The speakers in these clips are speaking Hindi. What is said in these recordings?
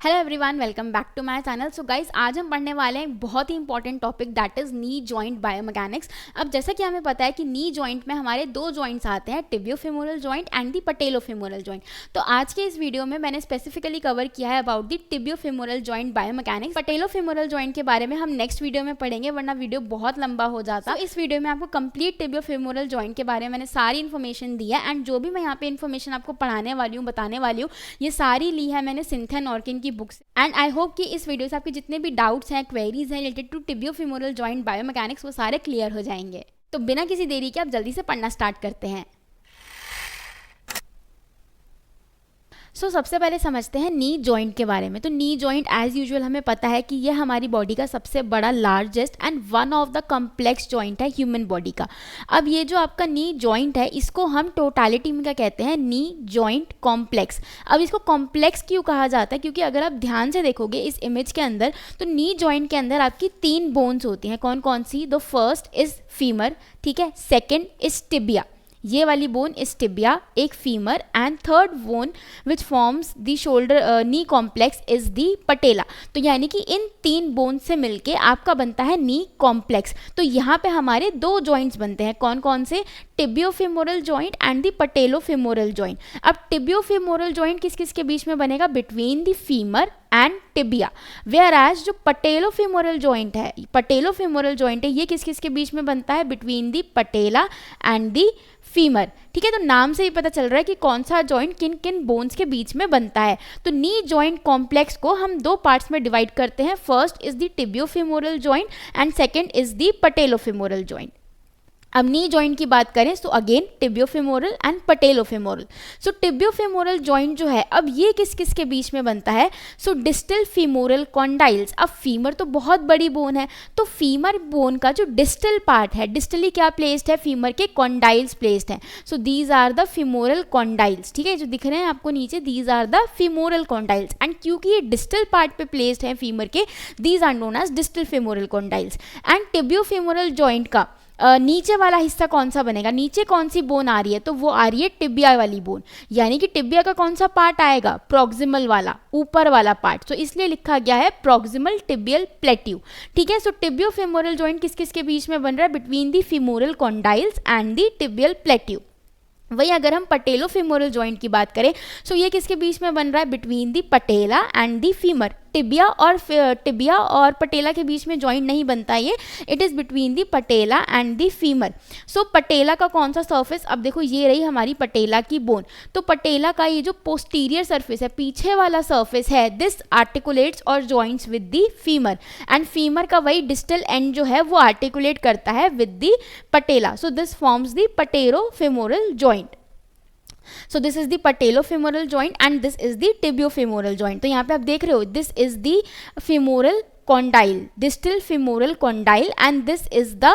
Hello everyone, welcome back to my channel. So guys, आज हम पढ़ने वाले हैं एक बहुत ही important topic, that is knee joint biomechanics. अब जैसा कि हमें पता है कि नी जॉइंट में हमारे दो जॉइंट्स आते हैं, टिबियोफेमोरल joint and the patellofemoral joint. तो आज के इस वीडियो में मैंने स्पेसिफिकली कवर किया है about the tibiofemoral joint biomechanics. Patellofemoral joint के बारे में हम नेक्स्ट वीडियो में पढ़ेंगे, वरना वीडियो बहुत लंबा हो जाता। इस वीडियो में आपको कंप्लीट टिबियोफेमोरल जॉइंट के बारे में मैंने सारी इन्फॉर्मेशन दी है, एंड जो भी मैं यहाँ पे इन्फॉर्मेशन आपको पढ़ाने वाली हूँ, बताने वाली हूँ, ये सारी ली है मैंने सिंथेन ऑर्किन की बुक से। एंड आई होप कि इस वीडियो से आपके जितने भी डाउट्स हैं, क्वेरीज हैं रिलेटेड टू टिबियोफेमोरल जॉइंट बायोमैकेनिक्स, वो सारे क्लियर हो जाएंगे। तो बिना किसी देरी के आप जल्दी से पढ़ना स्टार्ट करते हैं। सबसे पहले समझते हैं नी जॉइंट के बारे में। तो नी जॉइंट एज यूजुअल हमें पता है कि ये हमारी बॉडी का सबसे बड़ा, largest and one of the complex joint है ह्यूमन बॉडी का। अब ये जो आपका नी जॉइंट है, इसको हम टोटालिटी में क्या कहते हैं, नी जॉइंट कॉम्प्लेक्स। अब इसको कॉम्प्लेक्स क्यों कहा जाता है, क्योंकि अगर आप ध्यान से देखोगे इस इमेज के अंदर, तो नी जॉइंट के अंदर आपकी 3 बोन्स होती हैं। कौन कौन सी? द फर्स्ट इज फीमर, ठीक है, सेकेंड इज टिबिया, ये वाली बोन इज टिबिया, एक femur, and third bone which forms the shoulder knee complex is the patella. तो यानी कि इन 3 बोन से मिलके आपका बनता है नी कॉम्प्लेक्स। तो यहाँ पे हमारे 2 जॉइंट्स बनते हैं, कौन कौन से? Tibiofemoral joint and the patellofemoral joint. अब टिबियोफेमोरल जॉइंट किस किस के बीच में बनेगा? Between the femur and tibia. Whereas जो पटेलोफेमोरल जॉइंट है, ये किस किस के बीच में बनता है? Between the patella and the femur. ठीक है, तो नाम से ही पता चल रहा है कि कौन सा जॉइंट किन किन बोन्स के बीच में बनता है। तो नी जॉइंट कॉम्प्लेक्स को हम 2 पार्ट्स में डिवाइड करते हैं। First is the tibiofemoral joint and second is the patellofemoral joint. अब नी जॉइंट की बात करें तो again tibiofemoral and patellofemoral. Tibiofemoral joint जो है, अब ये किस किस के बीच में बनता है? Distal femoral condyles. अब फीमर तो बहुत बड़ी बोन है, तो फीमर बोन का जो डिस्टल पार्ट है, डिस्टली क्या प्लेस्ड है? फीमर के कॉन्डाइल्स प्लेस्ड हैं। These are the femoral condyles. ठीक है, जो दिख रहे हैं आपको नीचे, these are the femoral condyles. And क्योंकि ये डिस्टल पार्ट पे प्लेस्ड है फीमर के, these are known as distal femoral condyles. And tibiofemoral joint का नीचे वाला हिस्सा कौन सा बनेगा? नीचे कौन सी बोन आ रही है? तो वो आ रही है टिबिया वाली बोन। यानी कि टिबिया का कौन सा पार्ट आएगा? प्रॉक्सिमल वाला, ऊपर वाला पार्ट। इसलिए लिखा गया है प्रॉक्सिमल टिबियल प्लेट्यू। ठीक है, टिबियोफेमोरल जॉइंट किस किस के बीच में बन रहा है? Between the femoral condyles and the tibial plateau. वही अगर हम पटेलोफेमोरल जॉइंट की बात करें, ये किसके बीच में बन रहा है? Between the patella and the femur. Tibia और पटेला के बीच में जॉइंट नहीं बनता ये, it is between the patella and the femur. Patella का कौन सा सर्फेस? अब देखो, ये रही हमारी पटेला की बोन। तो पटेला का ये जो पोस्टीरियर सर्फेस है, पीछे वाला सर्फेस है, दिस आर्टिकुलेट्स और joints with the femur. And femur का वही डिस्टल एंड जो है वो आर्टिकुलेट करता है with the patella. This forms the patellofemoral joint. This is the patellofemoral joint and this is the tibiofemoral joint. तो यहाँ पे आप देख रहे हो, this is the femoral condyle, distal femoral condyle, and this is the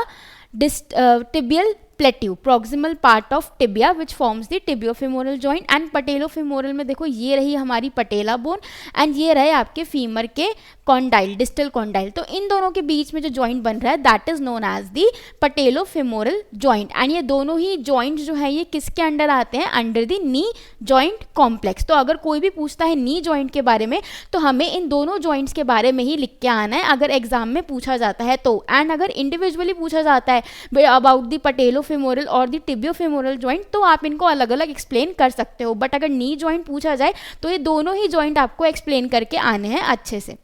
tibial plateau, proximal part of tibia which forms the tibiofemoral joint. and patelofemoral में देखो, ये रही हमारी पटेला बोन एंड ये रहे आपके फीमर के कॉन्डाइल, डिस्टल कॉन्डाइल। तो इन दोनों के बीच में जो जॉइंट बन रहा है, that is known as the patellofemoral joint. And ये दोनों ही जॉइंट जो है, ये किसके अंडर आते हैं? Under the knee joint complex. तो अगर कोई भी पूछता है नी जॉइंट के बारे में, तो हमें इन दोनों जॉइंट्स के बारे में ही लिख के आना है, अगर एग्जाम में पूछा जाता है तो। एंड अगर इंडिविजुअली पूछा जाता है अबाउट दी पटेलोफेमोरल और दी टिबियोफेमोरल जॉइंट, तो आप इनको अलग अलग एक्सप्लेन कर सकते हो। बट अगर नी जॉइंट पूछा जाए तो ये दोनों ही जॉइंट आपको एक्सप्लेन करके आने हैं अच्छे से।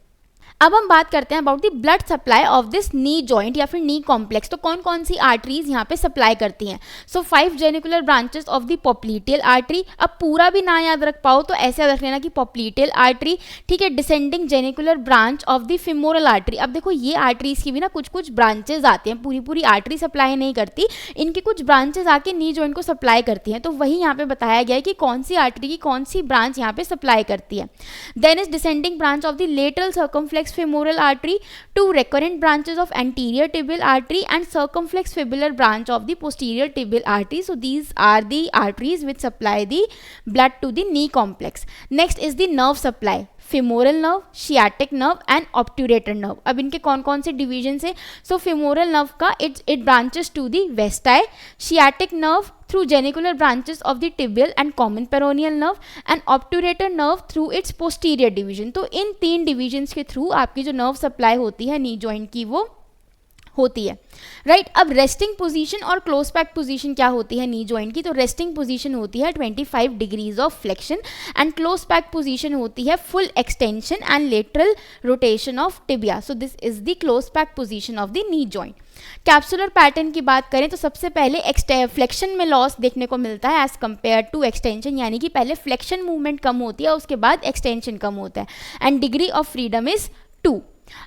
अब हम बात करते हैं about the blood supply of this knee joint या फिर नी कॉम्प्लेक्स। तो कौन कौन सी आर्टरीज यहाँ पे सप्लाई करती हैं? 5 genicular branches of the popliteal artery. अब पूरा भी ना याद रख पाओ तो ऐसे याद रख लेना कि पॉप्लीटियल आर्टरी, ठीक है, descending genicular branch of the femoral artery. अब देखो, ये आर्टरीज की भी ना कुछ कुछ ब्रांचेज आती हैं, पूरी पूरी आर्टरी सप्लाई नहीं करती, इनकी कुछ ब्रांचेज आके नी जॉइंट को सप्लाई करती हैं। तो वही यहाँ पे बताया गया है कि कौन सी आर्टरी की कौन सी ब्रांच यहाँ पे सप्लाई करती है। Then is descending branch of the lateral circumflex femoral artery, 2 recurrent branches of anterior tibial artery and circumflex fibular branch of the posterior tibial artery. These are the arteries which supply the blood to the knee complex. Next is the nerve supply. femoral nerve, sciatic nerve and obturator nerve. अब इनके कौन कौन से डिवीजन है? femoral nerve का it branches to the vesti, sciatic nerve through genicular branches of the tibial and common peroneal nerve and obturator nerve through its posterior division। तो इन 3 डिविजन्स के थ्रू आपकी जो नर्व सप्लाई होती है नी जॉइंट की वो होती है, राइट। अब रेस्टिंग पोजीशन और क्लोज पैक पोजीशन क्या होती है नी जॉइंट की? तो रेस्टिंग पोजीशन होती है 25 degrees of flexion and close pack position होती है full extension and lateral rotation of tibia. So this is the close pack position of the knee joint. Capsular pattern की बात करें तो सबसे पहले फ्लेक्शन में लॉस देखने को मिलता है एज कंपेयर टू एक्सटेंशन, यानी कि पहले फ्लेक्शन मूवमेंट कम होती है उसके बाद एक्सटेंशन कम होता है, and degree of freedom is 2।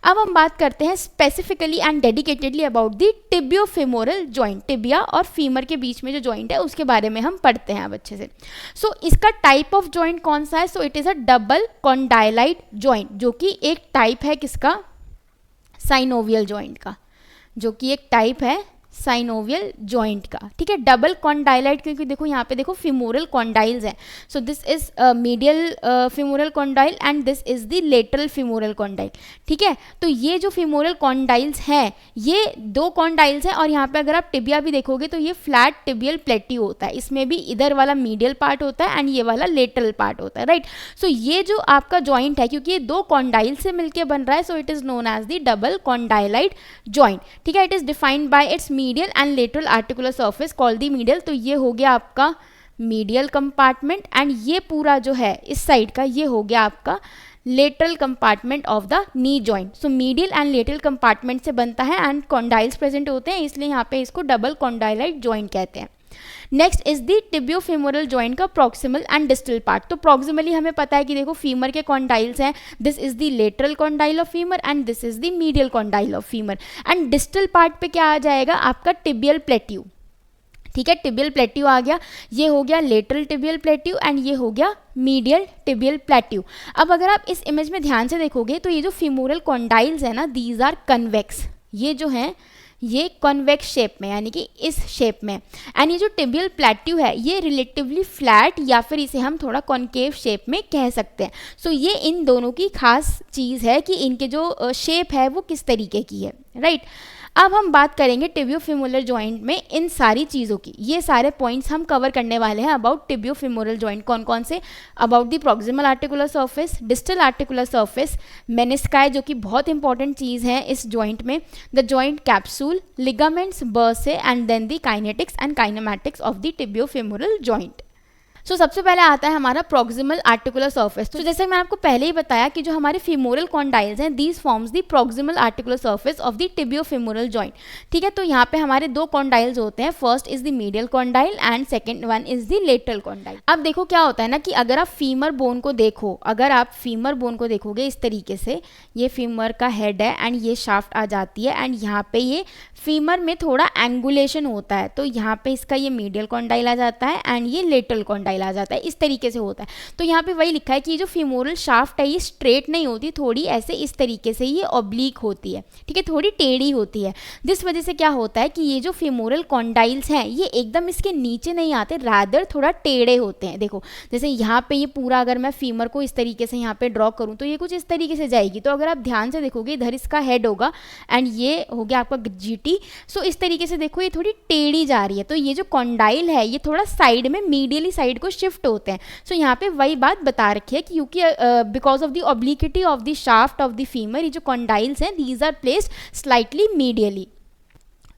अब हम बात करते हैं specifically and dedicatedly about the tibiofemoral joint. Tibia और फीमर के बीच में जो जॉइंट है उसके बारे में हम पढ़ते हैं अब अच्छे से। सो इसका टाइप ऑफ जॉइंट कौन सा है? So it is a double condyloid joint, जो कि एक टाइप है किसका? साइनोवियल जॉइंट का, जो कि एक टाइप है साइनोवियल जॉइंट का, ठीक है। डबल कॉन्डाइलाइट क्योंकि देखो यहाँ पे देखो फिमोरल कॉन्डाइल्स हैं। सो this is medial femoral condyle and this is the lateral femoral condyle, ठीक है। तो ये जो फिमोरल कॉन्डाइल्स हैं ये 2 कॉन्डाइल्स हैं, और यहाँ पे अगर आप टिबिया भी देखोगे तो ये फ्लैट टिबियल प्लेट्यू होता है, इसमें भी इधर वाला मीडियल पार्ट होता है एंड ये वाला लेटरल पार्ट होता है, राइट। सो ये जो आपका जॉइंट है क्योंकि ये 2 कॉन्डाइल से मिलकर बन रहा है, so it is known as the double condyloid joint, ठीक है। It is defined by its medial and lateral articular surface called the medial. तो ये हो गया आपका मीडियल कंपार्टमेंट एंड ये पूरा जो है इस साइड का ये हो गया आपका lateral compartment of the knee joint. So medial and lateral compartment से बनता है एंड कॉन्डाइल्स प्रेजेंट होते हैं, इसलिए यहाँ पे इसको डबल कॉन्डाइलाइट जॉइंट कहते हैं। Next is the tibiofemoral joint का प्रॉक्सिमल एंड डिस्टल पार्ट। तो प्रॉक्सिमली हमें पता है कि देखो फीमर के कॉन्डाइल्स हैं, this is the lateral condyle of femur and this is the medial condyle of femur, and distal part पे क्या आ जाएगा? आपका टिबियल प्लेट्यू, ठीक है। टिबियल प्लेट्यू आ गया, ये हो गया लेटरल टिबियल प्लेट्यू एंड ये हो गया मीडियल टिबियल प्लेट्यू। अब अगर आप इस इमेज में ध्यान से देखोगे तो ये जो फीमोरल कॉन्डाइल्स है ना, दीज आर कन्वेक्स, ये जो है ये कॉन्वेक्स शेप में यानी कि इस शेप में, एंड ये जो टिबियल प्लेट्यू है ये रिलेटिवली फ्लैट या फिर इसे हम थोड़ा कॉन्केव शेप में कह सकते हैं। सो ये इन दोनों की खास चीज़ है कि इनके जो शेप है वो किस तरीके की है, राइट। अब हम बात करेंगे टिबियोफेमोरल जॉइंट में इन सारी चीज़ों की, ये सारे पॉइंट्स हम कवर करने वाले हैं अबाउट टिबियोफेमोरल जॉइंट। कौन कौन से? About the proximal articular surface, distal articular surface, menisci जो कि बहुत इंपॉर्टेंट चीज़ है इस जॉइंट में, the joint capsule, ligaments, bursae and then the kinetics and kinematics of the tibiofemoral joint. So सबसे पहले आता है हमारा प्रॉक्सिमल आर्टिकुलर सरफेस। तो जैसे मैं आपको पहले ही बताया कि जो हमारे फीमोरल कॉन्डाइल्स हैं these forms the proximal articular surface of the tibiofemoral joint, ठीक है। तो यहाँ पे हमारे 2 कॉन्डाइल्स होते हैं, first is the medial condyle and second one is the lateral condyle. अब देखो क्या होता है ना कि अगर आप फीमर बोन को देखो, अगर आप फीमर बोन को देखोगे इस तरीके से, ये फीमर का हेड है एंड ये शाफ्ट आ जाती है एंड यहाँ पे ये फीमर में थोड़ा एंगुलेशन होता है, तो यहाँ पे इसका ये मीडियल कॉन्डाइल आ जाता है एंड ये लेटरल कॉन्डाइल आ जाता है, इस तरीके से होता है। तो यहाँ पे वही लिखा है कि ये जो फीमोरल शाफ्ट है ये स्ट्रेट नहीं होती, थोड़ी ऐसे इस तरीके से ये ऑब्लिक होती है, ठीक है, थोड़ी टेढ़ी होती है। जिस वजह से क्या होता है कि ये जो फीमोरल कॉन्डाइल्स हैं ये एकदम इसके नीचे नहीं आते, रादर थोड़ा टेढ़े होते हैं। देखो जैसे यहाँ पे ये पूरा अगर मैं फीमर को इस तरीके से यहाँ पे ड्रॉ करूँ तो ये कुछ इस तरीके से जाएगी। तो अगर आप ध्यान से देखोगे इधर इसका हेड होगा एंड ये हो गया आपका जीटी। सो इस तरीके से देखो ये थोड़ी टेढ़ी जा रही है, तो ये जो कॉन्डाइल है ये थोड़ा साइड में मीडियली साइड को शिफ्ट होते हैं। सो यहाँ पे वही बात बता रखी है कि क्योंकि because of the obliquity of the shaft of the femur ये जो कॉन्डाइल्स हैं these are placed slightly medially,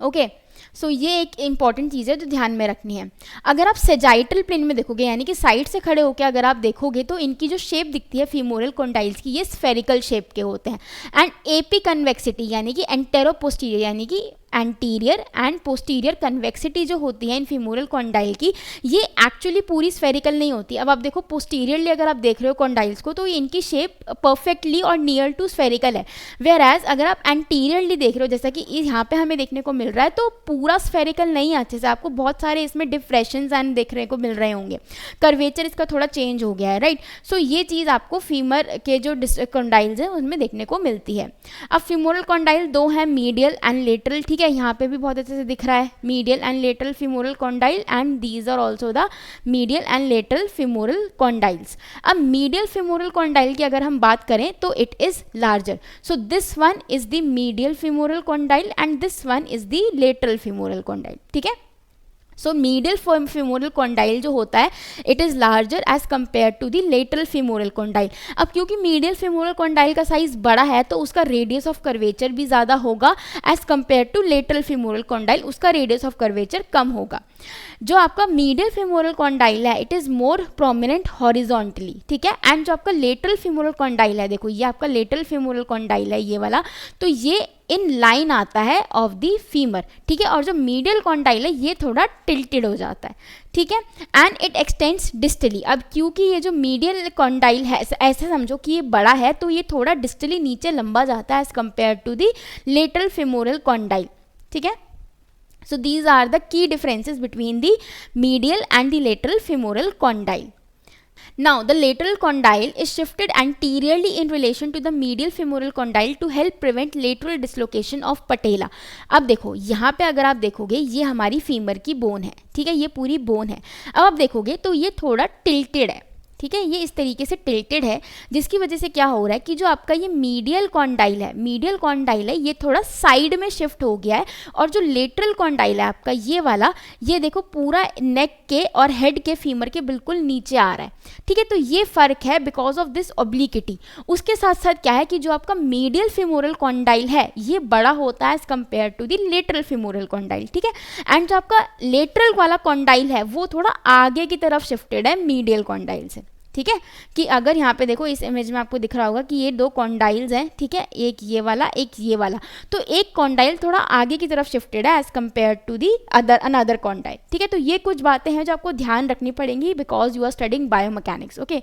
okay. So ये एक इंपॉर्टेंट चीज़ है जो ध्यान में रखनी है। अगर आप सेजाइटल प्लेन में देखोगे यानी कि साइड से खड़े होकर अगर आप देखोगे तो इनकी जो शेप दिखती है फीमोरल कॉन्डाइल्स की ये स्फेरिकल शेप के होते हैं, एंड एपी कन्वेक्सिटी यानी कि एंटेरो पोस्टीरियर यानी कि एंटीरियर एंड पोस्टीरियर कन्वेक्सिटी जो होती है इन फीमोरल कॉन्डाइल की ये एक्चुअली पूरी स्फेरिकल नहीं होती। अब आप देखो पोस्टीरियरली अगर आप देख रहे हो कॉन्डाइल्स को तो इनकी शेप परफेक्टली और नियर टू स्फेरिकल है, वेयर एज अगर आप एंटीरियरली देख रहे हो जैसा कि यहाँ पे हमें देखने को मिल रहा है तो पूरा स्फेरिकल नहीं है अच्छे से, आपको बहुत सारे इसमें डिफ्रेक्शंस एंड देखने को मिल रहे होंगे, कर्वेचर इसका थोड़ा चेंज हो गया है, राइट। सो ये चीज़ आपको फीमर के जो कॉन्डाइल्स हैं उनमें देखने को मिलती है। अब फीमोरल कॉन्डाइल 2 है, मीडियल एंड लेटरल, ठीक है, यहाँ पे भी बहुत अच्छे से दिख रहा है medial and lateral femoral condyle and these are also the medial and lateral femoral condyles. अब मीडियल फीमोरल कॉन्डाइल की अगर हम बात करें तो it is larger, so this one is the medial femoral condyle and this one is the lateral femoral condyle, ठीक है। सो मीडियल फीमोरल कॉन्डाइल जो होता है it is larger as compare to the lateral femoral condyle. अब क्योंकि मीडियल फीमोरल कॉन्डाइल का साइज बड़ा है तो उसका रेडियस ऑफ कर्वेचर भी ज़्यादा होगा as compare to lateral femoral condyle, उसका रेडियस ऑफ कर्वेचर कम होगा। जो आपका मीडियल फीमोरल कॉन्डाइल है it is more prominent horizontally, ठीक है। एंड जो आपका लेटरल फीमोरल कॉन्डाइल है, देखो ये आपका लेटरल फीमोरल कॉन्डाइल है ये वाला, तो ये इन लाइन आता है ऑफ दी फीमर, ठीक है। और जो मीडियल कॉन्डाइल है ये थोड़ा टिल्टेड हो जाता है, ठीक है। And it extends distally. अब क्योंकि ये जो मीडियल कॉन्डाइल है ऐसे समझो कि ये बड़ा है तो ये थोड़ा डिस्टली नीचे लंबा जाता है as compare to the lateral femoral condyle, ठीक है। So these are the key differences between the medial and the lateral femoral condyle. Now the lateral condyle is shifted anteriorly in relation to the medial femoral condyle to help prevent lateral dislocation of patella. अब देखो यहाँ पे अगर आप देखोगे ये हमारी फीमर की बोन है, ठीक है, ये पूरी बोन है। अब आप देखोगे तो ये थोड़ा टिल्टेड है, ठीक है, ये इस तरीके से टिल्टेड है जिसकी वजह से क्या हो रहा है कि जो आपका ये मीडियल कॉन्डाइल है ये थोड़ा साइड में शिफ्ट हो गया है, और जो लेटरल कॉन्डाइल है आपका ये वाला, ये देखो पूरा नेक के और हेड के फीमर के बिल्कुल नीचे आ रहा है, ठीक है। तो ये फर्क है बिकॉज ऑफ दिस ऑब्लिकिटी। उसके साथ साथ क्या है कि जो आपका मीडियल फीमोरल कॉन्डाइल है ये बड़ा होता है as compare to the lateral femoral condyle, ठीक है। एंड जो आपका लेटरल वाला कॉन्डाइल है वो थोड़ा आगे की तरफ शिफ्टेड है मीडियल कॉन्डाइल से, ठीक है। कि अगर यहाँ पे देखो इस इमेज में आपको दिख रहा होगा कि ये दो कॉन्डाइल्स हैं, ठीक है, एक ये वाला एक ये वाला, तो एक कॉन्डाइल थोड़ा आगे की तरफ शिफ्टेड है as compare to the another condyle, ठीक है। तो ये कुछ बातें हैं जो आपको ध्यान रखनी पड़ेंगी because you are studying biomechanics, okay.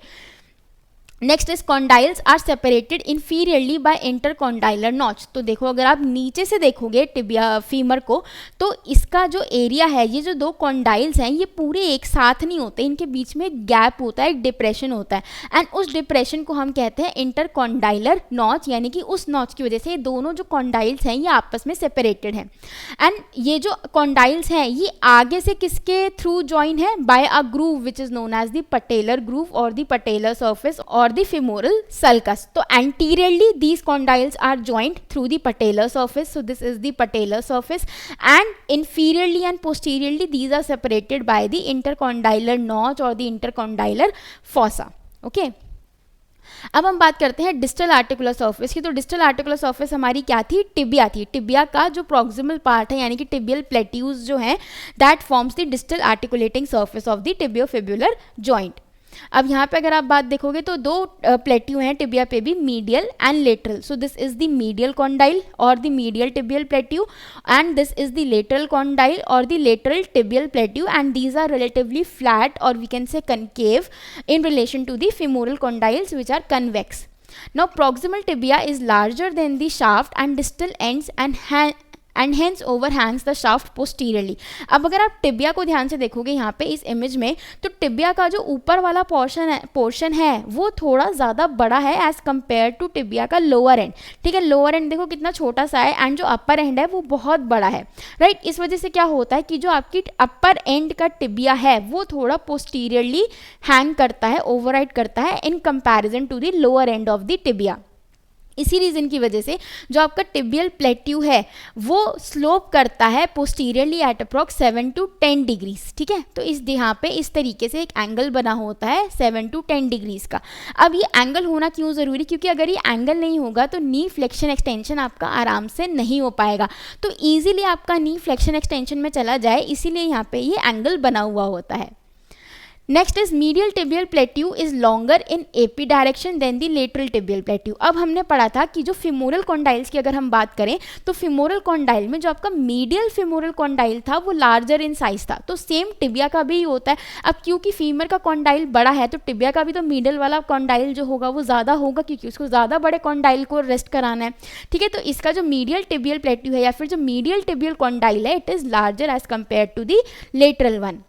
Next is condyles are separated inferiorly by intercondylar notch. तो देखो अगर आप नीचे से देखोगे टिबिया फीमर को तो इसका जो एरिया है, ये जो दो कॉन्डाइल्स हैं ये पूरे एक साथ नहीं होते, इनके बीच में एक गैप होता है, एक डिप्रेशन होता है, एंड उस डिप्रेशन को हम कहते हैं इंटरकॉन्डाइलर नॉच, यानी कि उस नॉच की वजह से ये दोनों जो कॉन्डाइल्स हैं ये आपस में सेपरेटेड हैं। एंड ये जो कॉन्डाइल्स हैं ये आगे से किसके थ्रू ज्वाइन है, by a groove which is known as the patellar groove और द पटेलर सर्फेस और the femoral sulcus. So anteriorly these condyles are joined through the patellar surface, so this is the patellar surface, and inferiorly and posteriorly these are separated by the intercondylar notch or the intercondylar fossa, okay. अब हम बात करते हैं डिस्टल आर्टिकुलर सर्फेस की। तो डिस्टल आर्टिकुलर सर्फेस हमारी क्या थी, टिबिया थी। टिबिया का जो प्रोक्सिमल पार्ट है यानी कि टिबियल प्लेट्यूज जो है that forms the distal articulating surface of the tibiofibular joint. अब यहाँ पे अगर आप बात देखोगे तो दो प्लेट्यू हैं टिबिया पे भी, medial and lateral. So this is the medial condyle और the medial tibial plateau, and this is the lateral condyle और the lateral tibial plateau, and these are relatively flat और we can say concave in relation to the femoral condyles which are convex. Now proximal tibia is larger than the shaft and distal ends and hence overhangs the shaft posteriorly. अब अगर आप टिबिया को ध्यान से देखोगे यहाँ पे इस इमेज में, तो टिबिया का जो ऊपर वाला पोर्शन है वो थोड़ा ज़्यादा बड़ा है एज कम्पेयर टू टिबिया का लोअर एंड, ठीक है। लोअर एंड देखो कितना छोटा सा है एंड जो अपर एंड है वो बहुत बड़ा है, राइट। इस वजह से क्या होता है कि जो आपकी अपर एंड का टिबिया है वो थोड़ा पोस्टीरियरली हैंग करता है, ओवरराइड करता है in comparison to the lower end of the tibia. इसी रीज़न की वजह से जो आपका टिबियल प्लेट्यू है वो स्लोप करता है posteriorly at approx 7 to 10 degrees, ठीक है। तो इस यहाँ पे इस तरीके से एक एंगल बना होता है 7 to 10 डिग्रीज का। अब ये एंगल होना क्यों ज़रूरी, क्योंकि अगर ये एंगल नहीं होगा तो नी फ्लेक्शन एक्सटेंशन आपका आराम से नहीं हो पाएगा, तो ईजिली आपका नी फ्लेक्शन एक्सटेंशन में चला जाए, इसीलिए यहाँ पे ये एंगल बना हुआ होता है। Next is medial tibial plateau is longer in AP direction than the lateral tibial plateau. अब हमने पढ़ा था कि जो फिमोरल कॉन्डाइल्स की अगर हम बात करें तो फिमोरल कॉन्डाइल में जो आपका मीडियल फिमोरल कॉन्डाइल था वो लार्जर इन साइज था, तो सेम टिबिया का भी होता है। अब क्योंकि फीमर का कॉन्डाइल बड़ा है तो टिबिया का भी तो मिडिल वाला कॉन्डाइल जो होगा वो ज़्यादा होगा, क्योंकि उसको ज़्यादा बड़े कॉन्डाइल को रेस्ट कराना है, ठीक है। तो इसका जो मीडियल टिबियल प्लेट्यू है या फिर जो मीडियल टिबियल कॉन्डाइल है it is larger as compare to the lateral one.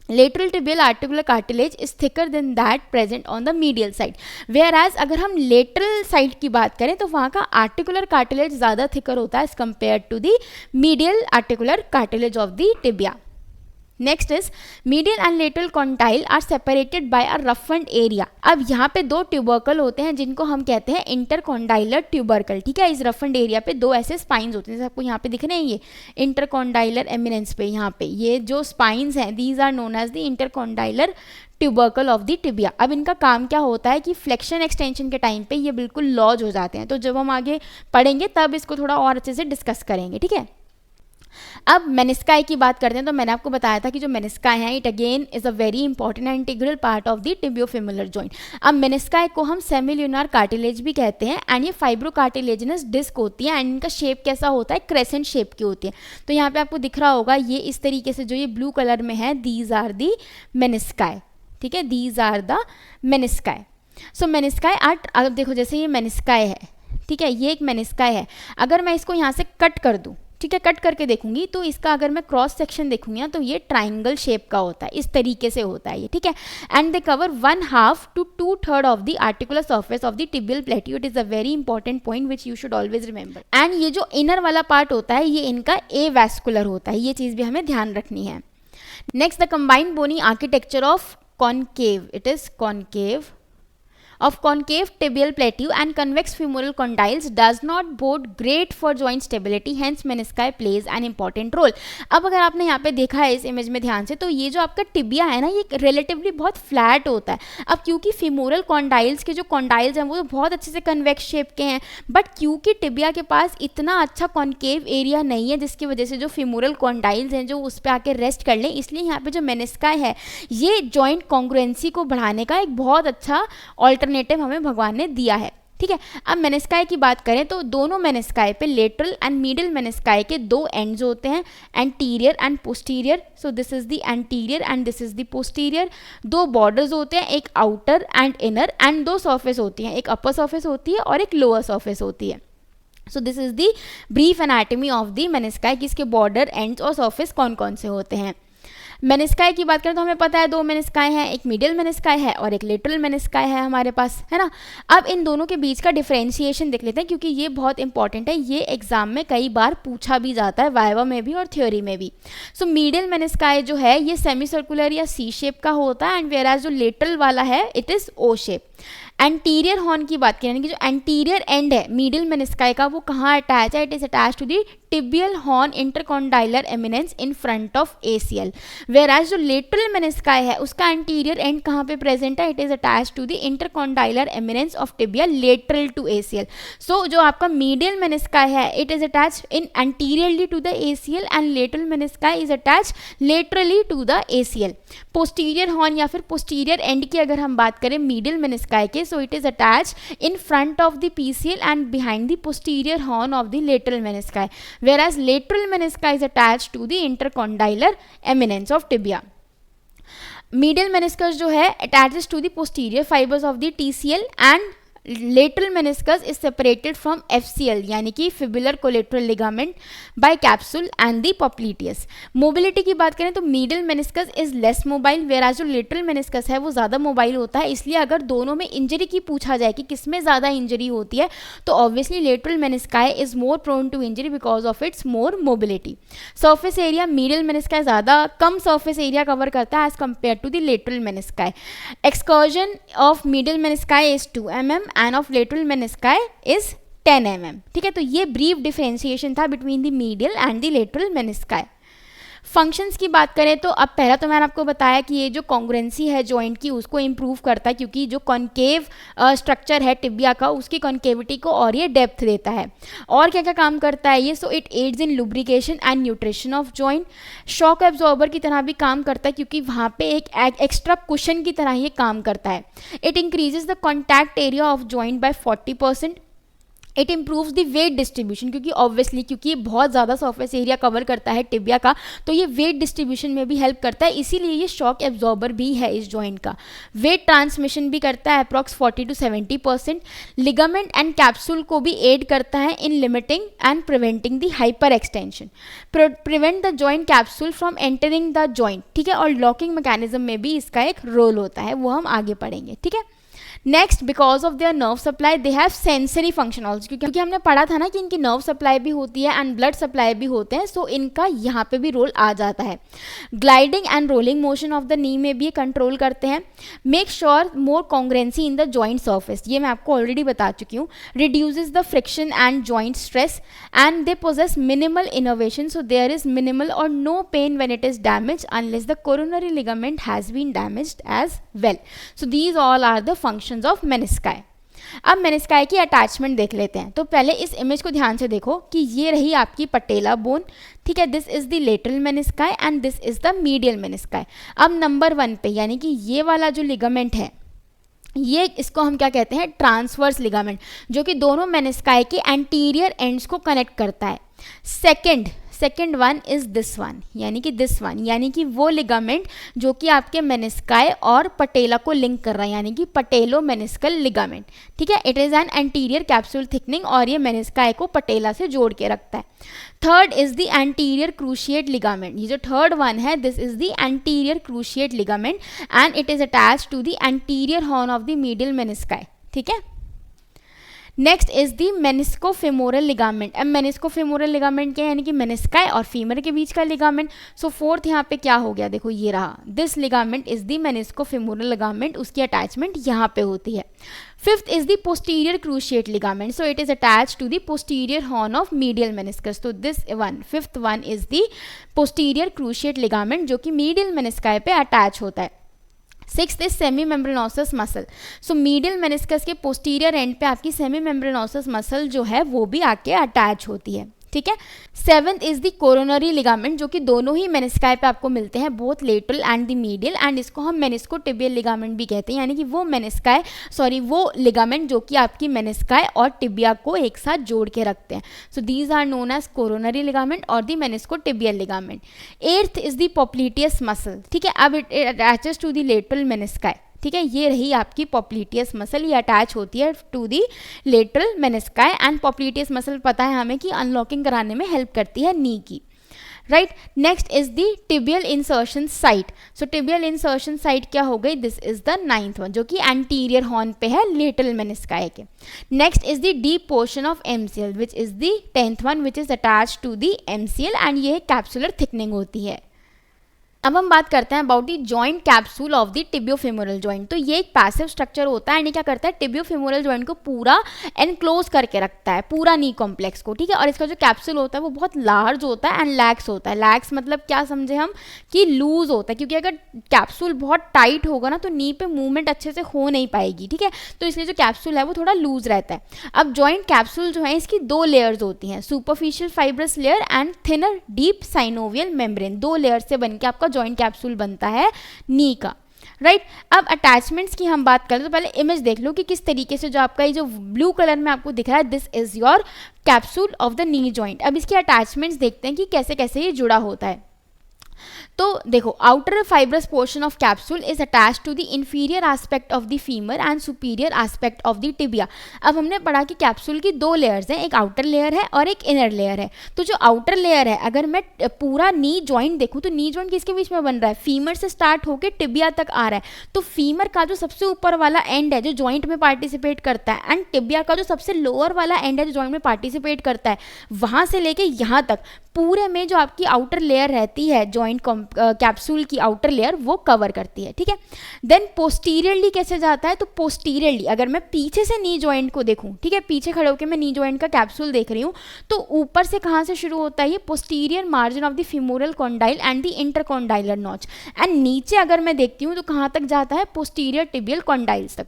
Lateral tibial articular cartilage is thicker than that present on the medial side. Whereas अगर हम lateral side की बात करें तो वहाँ का articular cartilage ज़्यादा thicker होता है as compared to the medial articular cartilage of the tibia. Next is medial and lateral condyle are separated by a roughened area. अब यहाँ पे दो ट्यूबरकल होते हैं जिनको हम कहते हैं इंटरकॉन्डाइलर ट्यूबरकल, ठीक है। इस रफन्ड एरिया पे दो ऐसे स्पाइंस होते हैं, जैसे आपको यहाँ पे दिख रहे हैं ये इंटरकॉन्डाइलर एमिनेंस पे, यहाँ पे ये जो स्पाइंस हैं these are known as the intercondylar tubercle of the tibia. अब इनका काम क्या होता है कि फ्लेक्शन एक्सटेंशन के टाइम पे ये बिल्कुल लॉज हो जाते हैं, तो जब हम आगे पढ़ेंगे तब इसको थोड़ा और अच्छे से डिस्कस करेंगे, ठीक है। अब मेनिस्काई की बात करते हैं, तो मैंने आपको बताया था कि जो मेनिस्काई है it again is a very important and integral part of the tibiofemoral joint. अब मेनिस्काई को हम सेमिल्यूनर कार्टिलेज भी कहते हैं एंड ये फाइब्रो कार्टिलेजिनस डिस्क होती है एंड इनका शेप कैसा होता है, क्रेसेंट शेप की होती है। तो यहाँ पे आपको दिख रहा होगा ये इस तरीके से जो ये ब्लू कलर में है, दीज आर दी मेनिस्काई, ठीक है, these are the menisci. So menisci are, अब देखो जैसे ये मेनिस्काई है, ठीक है, ये एक मेनिस्काई है। अगर मैं इसको यहाँ से कट कर दूँ, ठीक है, कट करके देखूंगी तो इसका अगर मैं क्रॉस सेक्शन देखूंगी ना तो ये ट्राइंगल शेप का होता है, इस तरीके से होता है ये, ठीक है। And they cover 1/2 to 2/3 of the articular surface of the tibial plateau. It is a very important point which you should always remember. And ये जो इनर वाला पार्ट होता है ये इनका एवैस्कुलर होता है, ये चीज़ भी हमें ध्यान रखनी है। Next the combined bony architecture of concave, it is concave of concave tibial plateau and convex femoral condyles does not bode great for joint stability, hence menisci plays an important role। अब अगर आपने यहाँ पे देखा है इस इमेज में ध्यान से, तो ये जो आपका टिबिया है ना ये रिलेटिवली बहुत फ्लैट होता है। अब क्योंकि femoral condyles के जो condyles हैं वो बहुत अच्छे से कन्वेक्स शेप के हैं, बट क्योंकि टिबिया के पास इतना अच्छा कॉन्केव एरिया नहीं है जिसकी वजह से जो femoral condyles हैं जो उस पर आके रेस्ट कर लें, इसलिए यहाँ पे जो मेनिस्काई है ये जॉइंट कॉन्ग्रुएंसी को बढ़ाने का एक बहुत अच्छा ऑल्टरनेटिव हमें भगवान ने दिया है, ठीक है। अब मेनिस्काई की बात करें तो दोनों मेनिस्काई पे लेटरल एंड मीडियल मेनिस्काई के दो एंड्स होते हैं, anterior and posterior. So this is the anterior and this is the posterior. दो बॉर्डर्स होते हैं, एक आउटर एंड इनर, एंड दो सर्फेस होती हैं, एक अपर सर्फेस होती है और एक लोअर सर्फेस होती है। So this is the brief anatomy of the menisci कि इसके बॉर्डर, एंड्स और सर्फेस कौन कौन से होते हैं। मेनिस्काई की बात करें तो हमें पता है दो मेनिस्काई हैं, एक मीडियल मेनिस्काई है और एक लेटरल मेनिस्काई है हमारे पास, है ना। अब इन दोनों के बीच का डिफरेंशिएशन देख लेते हैं क्योंकि ये बहुत इंपॉर्टेंट है, ये एग्जाम में कई बार पूछा भी जाता है, वाइवा में भी और थ्योरी में भी। सो मीडियल मेनिस्काई जो है ये सेमी सर्कुलर या सी शेप का होता है, एंड वेयरएज जो लेटरल वाला है it is O shape. Anterior horn की बात करें, यानी कि जो एंटीरियर एंड है मीडियल मेनिस्काई का वो कहाँ अटैच है, it is attach to the tibial horn intercondylar eminence in front of ACL. Whereas जो लेटरल मेनिस्काई है उसका एंटीरियर एंड कहाँ पे प्रेजेंट है, it is attach to the intercondylar eminence of tibia lateral to ACL. So जो आपका मीडियल मेनिस्काई है it is attach in anteriorly to the ACL and lateral menisci is attach laterally to the ACL. Posterior horn या फिर पोस्टीरियर एंड की अगर हम बात करें मीडियल मेनिस्काई के, so it is attached in front of the PCL and behind the posterior horn of the lateral menisci, whereas lateral menisci is attached to the intercondylar eminence of tibia. Medial meniscus जो है attaches to the posterior fibers of the TCL and lateral meniscus is separated from FCL यानी कि fibular collateral ligament by capsule and the popliteus. Mobility की बात करें तो medial meniscus is less mobile, whereas जो लेटरल मेनिस्कस है वो ज़्यादा मोबाइल होता है। इसलिए अगर दोनों में इंजरी की पूछा जाए कि किसमें ज़्यादा इंजरी होती है तो obviously lateral menisci is more prone to injury because of its more mobility. Surface area medial menisci ज़्यादा कम सर्फेस एरिया कवर करता है as compare to the lateral menisci. Excursion of medial menisci is 2 mm and of lateral menisci is 10 mm, ठीक है। तो ये ब्रीफ डिफरेंशिएशन था between the medial and the lateral menisci. Functions की बात करें तो अब पहला तो मैंने आपको बताया कि ये जो कॉन्ग्रुएंसी है जॉइंट की उसको इम्प्रूव करता है क्योंकि जो कॉन्केव स्ट्रक्चर है टिबिया का उसकी कॉन्केविटी को और ये डेप्थ देता है। और क्या क्या काम करता है ये, so it adds in lubrication and nutrition of joint. Shock absorber की तरह भी काम करता है क्योंकि वहाँ पे एक एक्स्ट्रा कुशन की तरह ये काम करता है। It increases the contact area of joint by 40%। It improves the weight distribution क्योंकि ऑब्वियसली क्योंकि ये बहुत ज़्यादा सर्फेस एरिया कवर करता है टिबिया का तो ये वेट डिस्ट्रीब्यूशन में भी हेल्प करता है, इसीलिए ये शॉक एब्जॉर्बर भी है इस जॉइंट का। वेट ट्रांसमिशन भी करता है approx 40 to 70%। Ligament and capsule को भी एड करता है इन limiting and preventing the hyper extension. Prevent the joint capsule from entering the joint, ठीक है। और लॉकिंग मैकेनिज्म में भी इसका एक रोल होता है, वो हम आगे पढ़ेंगे, ठीक है। Next, because of their nerve supply they have sensory function also, क्योंकि हमने पढ़ा था ना कि इनकी नर्व सप्लाई भी होती है एंड ब्लड सप्लाई भी होते हैं, सो इनका यहाँ पे भी रोल आ जाता है। Gliding and rolling motion of the knee में भी कंट्रोल करते हैं। Make sure more congruency in the joint surface, ये मैं आपको ऑलरेडी बता चुकी हूँ। Reduces the friction and joint stress and they poses minimal innovation, so there is minimal और no pain when it is damage unless the coronary ligament has been damaged as well. So these all are the functions of मेनिस्काई। अब मेनिस्काई की अटैचमेंट देख लेते हैं। तो पहले इस इमेज को ध्यान से देखो कि ये रही आपकी पटेला बोन, ठीक है, this is the lateral menisci and this is the medial menisci. अब नंबर 1 पे यानी कि ये वाला जो लिगामेंट है, ये इसको हम क्या कहते हैं, ट्रांसवर्स लिगामेंट, जो कि दोनों मेनिस्काई के एंटीरियर एंड्स को कनेक्ट करता है। Second one is this one, यानी कि दिस वन, यानी कि वो लिगामेंट जो कि आपके मेनिस्काई और पटेला को लिंक कर रहा है, यानी कि पटेलो मेनिस्कल लिगामेंट, ठीक है। It is an anterior capsule thickening और ये मेनिस्काई को पटेला से जोड़ के रखता है। Third is the anterior cruciate ligament, ये जो थर्ड वन है this is the anterior cruciate ligament and it is attached to the anterior horn of the medial menisci, ठीक है। Next is the meniscofemoral ligament. अब मेनिस्कोफेमोरल लिगामेंट क्या है, यानी कि मेनिस्काई और फीमर के बीच का लिगामेंट। सो फोर्थ यहाँ पे क्या हो गया, देखो ये रहा, this ligament is the meniscofemoral ligament, उसकी अटैचमेंट यहाँ पे होती है। Fifth is the posterior cruciate ligament, so it is attached to the posterior horn of medial meniscus. तो this one, fifth one is the posterior cruciate ligament जो कि मीडियल मेनिस्काई पे अटैच होता है। Sixth is semimembranosus muscle, so medial meniscus के पोस्टीरियर एंड पे आपकी सेमी मेम्ब्रेनोसस मसल जो है वो भी आके अटैच होती है, ठीक है। Seventh is the coronary ligament जो कि दोनों ही मेनिस्काई पे आपको मिलते हैं, both lateral and the medial, and इसको हम मेनिस्कोटिबियल लिगामेंट भी कहते हैं, यानी कि वो लिगामेंट जो कि आपकी मेनिस्काई और टिबिया को एक साथ जोड़ के रखते हैं। So these are known as coronary ligament और the meniscotibial ligament. Eighth is the popliteus muscle, ठीक है। अब it attaches to the lateral menisci, ठीक है, ये रही आपकी पॉप्लिटियस मसल, ये अटैच होती है to the lateral menisci and popliteus muscle पता है हमें कि अनलॉकिंग कराने में हेल्प करती है नी की, right. Next is the tibial insertion site, so tibial insertion site क्या हो गई, this is the 9th one जो कि एंटीरियर हॉर्न पे है लेटरल मेनिस्काई के। Next is the deep portion of MCL which is the 10th one which is attach to the MCL and ये कैप्सुलर थिकनिंग होती है। अब हम बात करते हैं about the joint capsule of the tibiofemoral joint. तो ये एक पैसिव स्ट्रक्चर होता है, यानी क्या करता है, टिबियोफेमोरल जॉइंट को पूरा एनक्लोज करके रखता है, पूरा नी कॉम्प्लेक्स को, ठीक है। और इसका जो कैप्सूल होता है वो बहुत लार्ज होता है एंड लैक्स होता है। लैक्स मतलब क्या समझे हम, कि लूज होता है, क्योंकि अगर कैप्सूल बहुत टाइट होगा ना तो नी पे मूवमेंट अच्छे से हो नहीं पाएगी, ठीक है। तो इसलिए जो कैप्सूल है वो थोड़ा लूज रहता है। अब जॉइंट कैप्सूल जो है इसकी 2 लेयर्स होती हैं, superficial fibrous layer and thinner deep synovial membrane, 2 layer से बनकर आपका जॉइंट कैप्सूल बनता है नी का, राइट। अब अटैचमेंट्स की हम बात करें तो पहले इमेज देख लो कि किस तरीके से जो आपका ये जो ब्लू कलर में आपको दिख रहा है this is your capsule of the knee joint. अब इसके अटैचमेंट्स देखते हैं कि कैसे कैसे ये जुड़ा होता है। तो देखो, outer fibrous portion of capsule is attach to the inferior aspect of the femur and superior aspect of the tibia. अब हमने पढ़ा कि कैप्सूल की 2 लेयर्स हैं, एक आउटर लेयर है और एक इनर लेयर है। तो जो आउटर लेयर है, अगर मैं पूरा नी जॉइंट देखूँ तो नी जॉइंट किसके बीच में बन रहा है, फीमर से स्टार्ट होकर टिबिया तक आ रहा है। तो फीमर का जो सबसे ऊपर वाला एंड है जो जॉइंट में पार्टिसिपेट करता है एंड टिबिया का जो सबसे लोअर वाला एंड है जो जॉइंट में पार्टिसिपेट करता है, वहाँ से लेके यहाँ तक पूरे में जो आपकी आउटर लेयर रहती है जॉइंट कैप्सूल की आउटर लेयर वो कवर करती है, ठीक है। देन पोस्टीरियरली कैसे जाता है, तो पोस्टीरियरली अगर मैं पीछे से नी जॉइंट को देखूं, ठीक है, पीछे खड़े होकर मैं नी जॉइंट का कैप्सूल देख रही हूं, तो ऊपर से कहां से शुरू होता है, ये posterior margin of the femoral condyle and the intercondylar notch, and नीचे अगर मैं देखती हूँ तो कहाँ तक जाता है, पोस्टीरियर टिबियल कॉन्डाइल्स तक।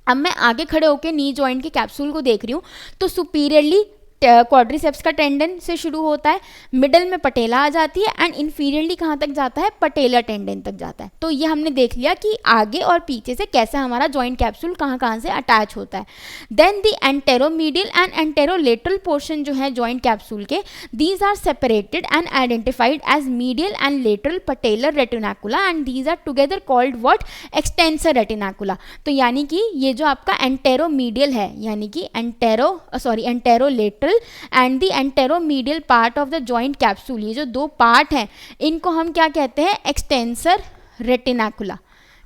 अब मैं आगे खड़े होकर नी जॉइंट के कैप्सूल को देख रही हूँ तो सुपीरियरली क्वाड्रिसेप्स का टेंडन से शुरू होता है, मिडल में पटेला आ जाती है एंड इंफीरियरली कहाँ तक जाता है, पटेलर टेंडन तक जाता है। तो ये हमने देख लिया कि आगे और पीछे से कैसे हमारा जॉइंट कैप्सूल कहाँ कहाँ से अटैच होता है। Then the anteromedial and anterolateral portion जो है जॉइंट कैप्सूल के, these are separated and identified as medial and lateral patellar retinacula and these are together called what, extensor retinacula. तो यानी कि ये जो आपका एंटेरोमीडियल है, यानी कि anterolateral and the anteromedial part of the joint capsule, ये जो 2 पार्ट हैं इनको हम क्या कहते हैं, एक्सटेंसर रेटिनाकुला,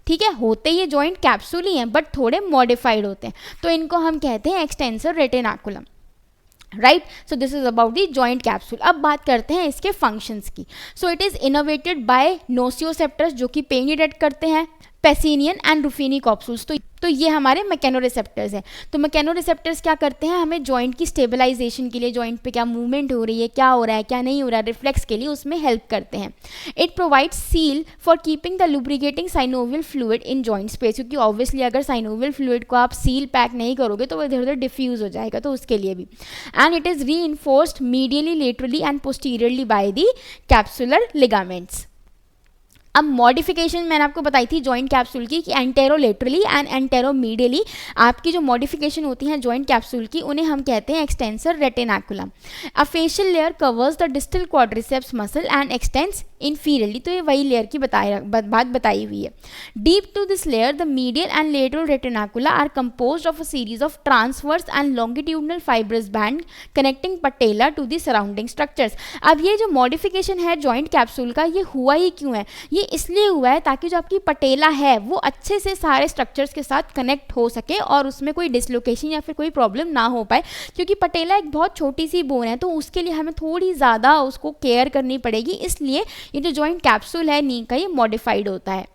ठीक है, होते ये जॉइंट कैप्सूल ही हैं बट थोड़े मॉडिफाइड होते हैं, तो इनको हम कहते हैं extensor retinaculum, right. So this is about the joint capsule. अब बात करते हैं इसके फंक्शंस की। So it is innovated by nociceptors जो कि पेन डिटेक्ट करते हैं, पेसिनियन एंड रुफिनी कॉप्सूल्स, तो ये हमारे मैकेनोरिसेप्टर्स हैं। तो मैकेनोरिसेप्टर्स क्या करते हैं, हमें जॉइंट की स्टेबलाइजेशन के लिए, जॉइंट पे क्या मूवमेंट हो रही है, क्या हो रहा है, क्या नहीं हो रहा है, रिफ्लेक्स के लिए उसमें हेल्प करते हैं। It provides seal for keeping the lubricating synovial fluid in joint space, क्योंकि ऑब्वियसली अगर साइनोवियल फ्लूइड को आप सील पैक नहीं करोगे तो वो इधर उधर डिफ्यूज हो जाएगा, तो उसके लिए भी। And it is reinforced medially, laterally and posteriorly by the capsular ligaments. अब मॉडिफिकेशन मैंने आपको बताई थी जॉइंट कैप्सूल की कि एंटेरोलेटरली एंड एंटेरोमीडियली आपकी जो मॉडिफिकेशन होती हैं जॉइंट कैप्सूल की, उन्हें हम कहते हैं extensor retinaculum. A facial layer covers the distal quadriceps muscle and x tends inferiorly, तो ये वही लेयर की बात बताई हुई है। Deep to this layer the medial and lateral retinacula are composed of a series of transverse and longitudinal fibrous band connecting patella to the surrounding structures. अब ये जो मॉडिफिकेशन है जॉइंट कैप्सूल का, ये हुआ ही क्यों है, ये इसलिए हुआ है ताकि जो आपकी पटेला है वो अच्छे से सारे स्ट्रक्चर्स के साथ कनेक्ट हो सके और उसमें कोई डिसलोकेशन या फिर कोई प्रॉब्लम ना हो पाए, क्योंकि पटेला एक बहुत छोटी सी बोन है, तो उसके लिए हमें थोड़ी ज़्यादा उसको केयर करनी पड़ेगी, इसलिए ये जो जॉइंट कैप्सूल है नी का, ये मॉडिफाइड होता है।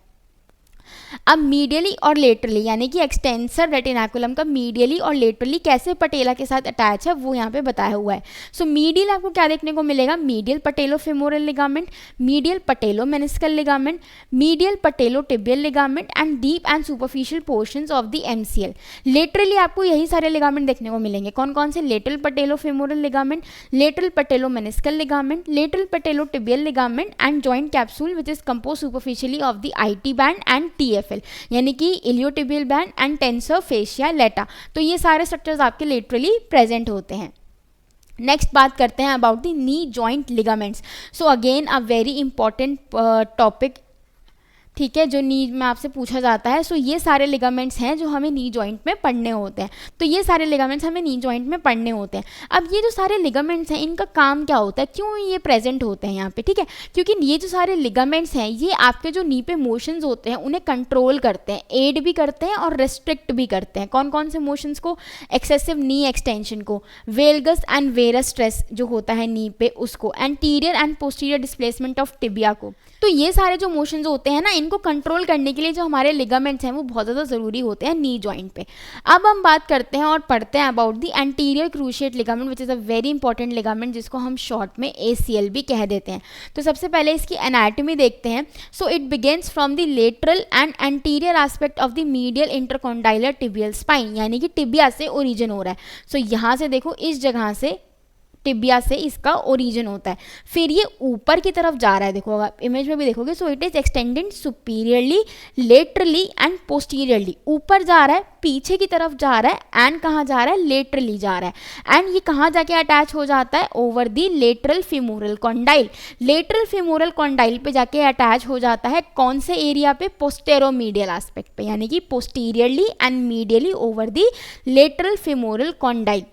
अब मीडियली और लेटरली यानी कि एक्सटेंसर रेटिनाकुलम का मीडियली और लेटरली कैसे पटेला के साथ अटैच है वो यहाँ पे बताया हुआ है। सो मीडियल आपको क्या देखने को मिलेगा, medial patellofemoral ligament, medial patellomeniscal ligament, medial patellotibial ligament and deep and superficial portions of the MCL. Laterally आपको यही सारे लिगामेंट देखने को मिलेंगे। कौन कौन से, lateral patellofemoral ligament, lateral patellomeniscal ligament, lateral patellotibial ligament and joint capsule which is compose superficially of the IT band and TFL यानी कि iliotibial band and tensor fascia lata. तो ये सारे स्ट्रक्चर्स आपके लेटरली प्रेजेंट होते हैं। नेक्स्ट बात करते हैं about the knee joint ligaments. So again a very important topic, ठीक है, जो नी में आपसे पूछा जाता है। सो ये सारे लिगामेंट्स हैं जो हमें नी जॉइंट में पढ़ने होते हैं। तो ये सारे लिगामेंट्स हमें नी जॉइंट में पढ़ने होते हैं। अब ये जो सारे लिगामेंट्स हैं इनका काम क्या होता है, क्यों ये प्रेजेंट होते हैं यहाँ पे, ठीक है, क्योंकि ये जो सारे लिगामेंट्स हैं ये आपके जो नी पे मोशंस होते हैं उन्हें कंट्रोल करते हैं, एड भी करते हैं और रेस्ट्रिक्ट भी करते हैं। कौन कौन से मोशंस को, एक्सेसिव नी एक्सटेंशन को, वेलगस एंड वेरस स्ट्रेस जो होता है नी पे उसको, anterior and posterior displacement of tibia को। तो ये सारे जो मोशंस होते हैं ना, इनको कंट्रोल करने के लिए जो हमारे लिगामेंट्स हैं वो बहुत ज़्यादा ज़रूरी होते हैं नी जॉइंट पे। अब हम बात करते हैं और पढ़ते हैं about the anterior cruciate ligament which is a very important ligament, जिसको हम शॉर्ट में ACL भी कह देते हैं। तो सबसे पहले इसकी एनाटॉमी देखते हैं। So it begins from the lateral and anterior aspect of the medial intercondylar tibial spine, यानी कि टिबिया से ओरिजिन हो रहा है। सो यहाँ से देखो, इस जगह से टिबिया से इसका ओरिजिन होता है, फिर ये ऊपर की तरफ जा रहा है। देखो आप इमेज में भी देखोगे। So it is extended superiorly, laterally and posteriorly. ऊपर जा रहा है, पीछे की तरफ जा रहा है, एंड कहाँ जा रहा है, लेटरली जा रहा है। एंड ये कहाँ जाके अटैच हो जाता है, over the lateral femoral condyle. Lateral femoral condyle पे जाके अटैच हो जाता है, कौन से एरिया पे, पोस्टेरोमीडियल एस्पेक्ट पे, यानी कि posteriorly and medially over the lateral femoral condyle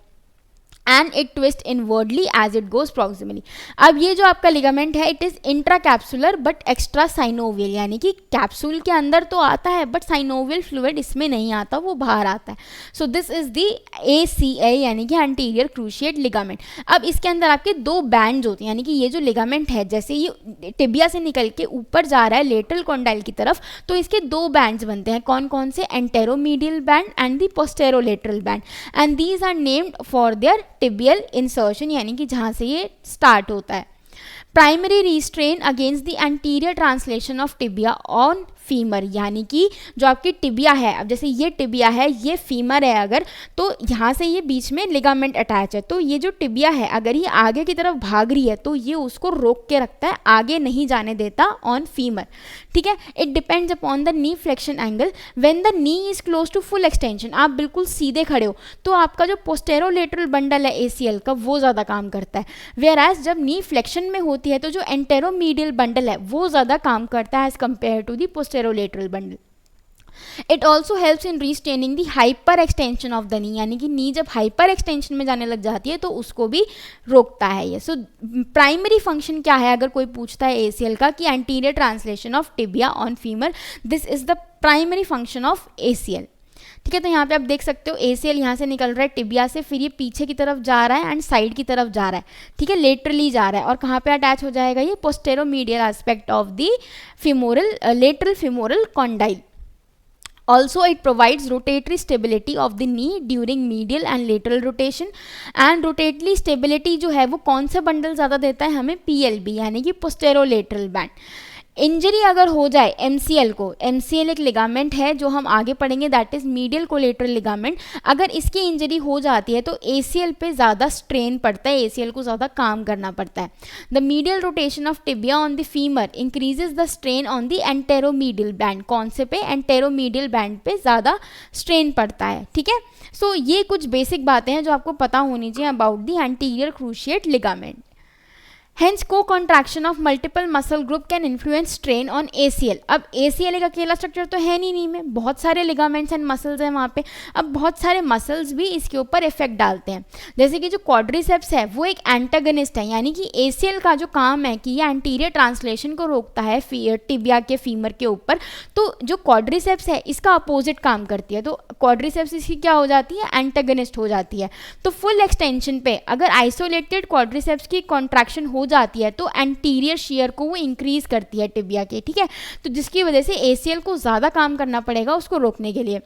and it twist inwardly as it goes proximally. अब ये जो आपका लिगामेंट है it is intra capsular but extra synovial, यानी कि कैप्सूल के अंदर तो आता है बट साइनोवियल फ्लूइड इसमें नहीं आता, वो बाहर आता है। So this is the ACL यानी कि एंटीरियर क्रूशिएट लिगामेंट। अब इसके अंदर आपके दो बैंड्स होते हैं, यानी कि ये जो लिगामेंट है जैसे ये टिबिया से निकल के ऊपर जा रहा है लेटरल कॉन्डाइल की तरफ, तो इसके दो बैंड्स बनते हैं। कौन कौन से, anteromedial band and the posterolateral band, and these are named for their tibial insertion, यानी कि जहाँ से ये स्टार्ट होता है। Primary restrain against the anterior translation of tibia on femur, यानी कि जो आपकी टिबिया है, अब जैसे ये टिबिया है, ये फीमर है अगर, तो यहाँ से ये बीच में लिगामेंट अटैच है, तो ये जो टिबिया है अगर ये आगे की तरफ भाग रही है तो ये उसको रोक के रखता है, आगे नहीं जाने देता ऑन फीमर, ठीक है। It depends upon the knee flexion angle. When the knee is close to full extension, आप बिल्कुल सीधे खड़े हो तो आपका जो पोस्टेरोलेटरल बंडल है ACL का वो ज़्यादा काम करता है, वेयर एज जब नी फ्लेक्शन में होती है तो जो एंटेरोमीडियल बंडल है वो ज़्यादा काम करता है as compare to the posterolateral bundle. It also helps in restraining the hyperextension of the knee, यानी कि नी जब हाइपर एक्सटेंशन में जाने लग जाती है तो उसको भी रोकता है ये। सो प्राइमरी फंक्शन क्या है अगर कोई पूछता है ACL का, कि anterior translation of tibia on femur, this is the primary function of ACL। ठीक है, तो यहाँ पे आप देख सकते हो ACL यहाँ से निकल रहा है टिबिया से, फिर ये पीछे की तरफ जा रहा है एंड साइड की तरफ जा रहा है, ठीक है, लेटरली जा रहा है, और कहाँ पे अटैच हो जाएगा ये, posteromedial aspect of the femoral lateral femoral condyle. Also, it provides rotatory stability of the knee during medial and lateral rotation, and rotatory stability जो है वो कौन सा बंडल ज़्यादा देता है हमें, PLB यानी कि पोस्टेरोलेटरल बैंड। इंजरी अगर हो जाए MCL को, MCL एक लिगामेंट है जो हम आगे पढ़ेंगे, that is medial collateral ligament, अगर इसकी इंजरी हो जाती है तो ACL पे ज़्यादा स्ट्रेन पड़ता है, ACL को ज़्यादा काम करना पड़ता है। The medial rotation of tibia on the femur increases the strain on the anteromedial band, कौन से पे, एंटेरोमीडियल बैंड पे ज़्यादा स्ट्रेन पड़ता है। ठीक है, सो ये कुछ बेसिक बातें हैं जो आपको पता होनी चाहिए about the anterior cruciate ligament. Hence, co-contraction of multiple muscle group can influence strain on ACL। अब ACL एक अकेला स्ट्रक्चर तो है नहीं में, बहुत सारे लिगामेंट्स एंड मसल्स हैं वहाँ पे। अब बहुत सारे मसल्स भी इसके ऊपर इफेक्ट डालते हैं, जैसे कि जो क्वाड्रिसेप्स है वो एक एंटागनिस्ट है, यानी कि ACL का जो काम है कि ये एंटीरियर ट्रांसलेशन को रोकता है टिबिया के फीमर के ऊपर, तो जो क्वाड्रिसेप्स है इसका अपोजिट काम करती है, तो क्वाड्रिसेप्स इसकी क्या हो जाती है, एंटागनिस्ट हो जाती है। तो फुल एक्सटेंशन पे अगर आइसोलेटेड क्वाड्रिसेप्स की कॉन्ट्रैक्शन हो जाती है तो एंटीरियर शियर को वो इंक्रीज करती है टिबिया के, ठीक है, तो जिसकी वजह से ACL को ज़्यादा काम करना पड़ेगा उसको रोकने के लिए।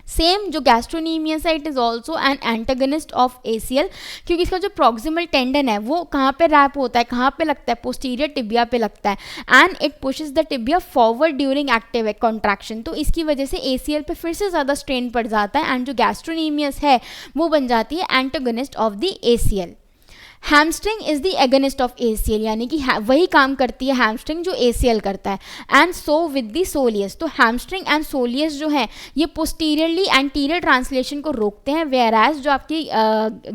सेम जो गैस्ट्रोनीमियस है, it is also an antagonist of ACL, क्योंकि इसका जो प्रॉक्सिमल टेंडन है वो कहाँ पे रैप होता है, कहाँ पे लगता है, पोस्टीरियर टिबिया पे लगता है, and it pushes the tibia forward during active contraction, तो इसकी वजह से ACL पे फिर से ज़्यादा स्ट्रेन पड़ जाता है, एंड जो गैस्ट्रोनीमियस है वो बन जाती है antagonist of the ACL। Hamstring is the agonist of ACL, यानी कि वही काम करती है हैमस्ट्रिंग जो ACL करता है, and so with the soleus, तो हैमस्ट्रिंग एंड सोलियस जो है ये पोस्टीरियरली एंटीरियर ट्रांसलेशन को रोकते हैं, वेयरएज जो आपकी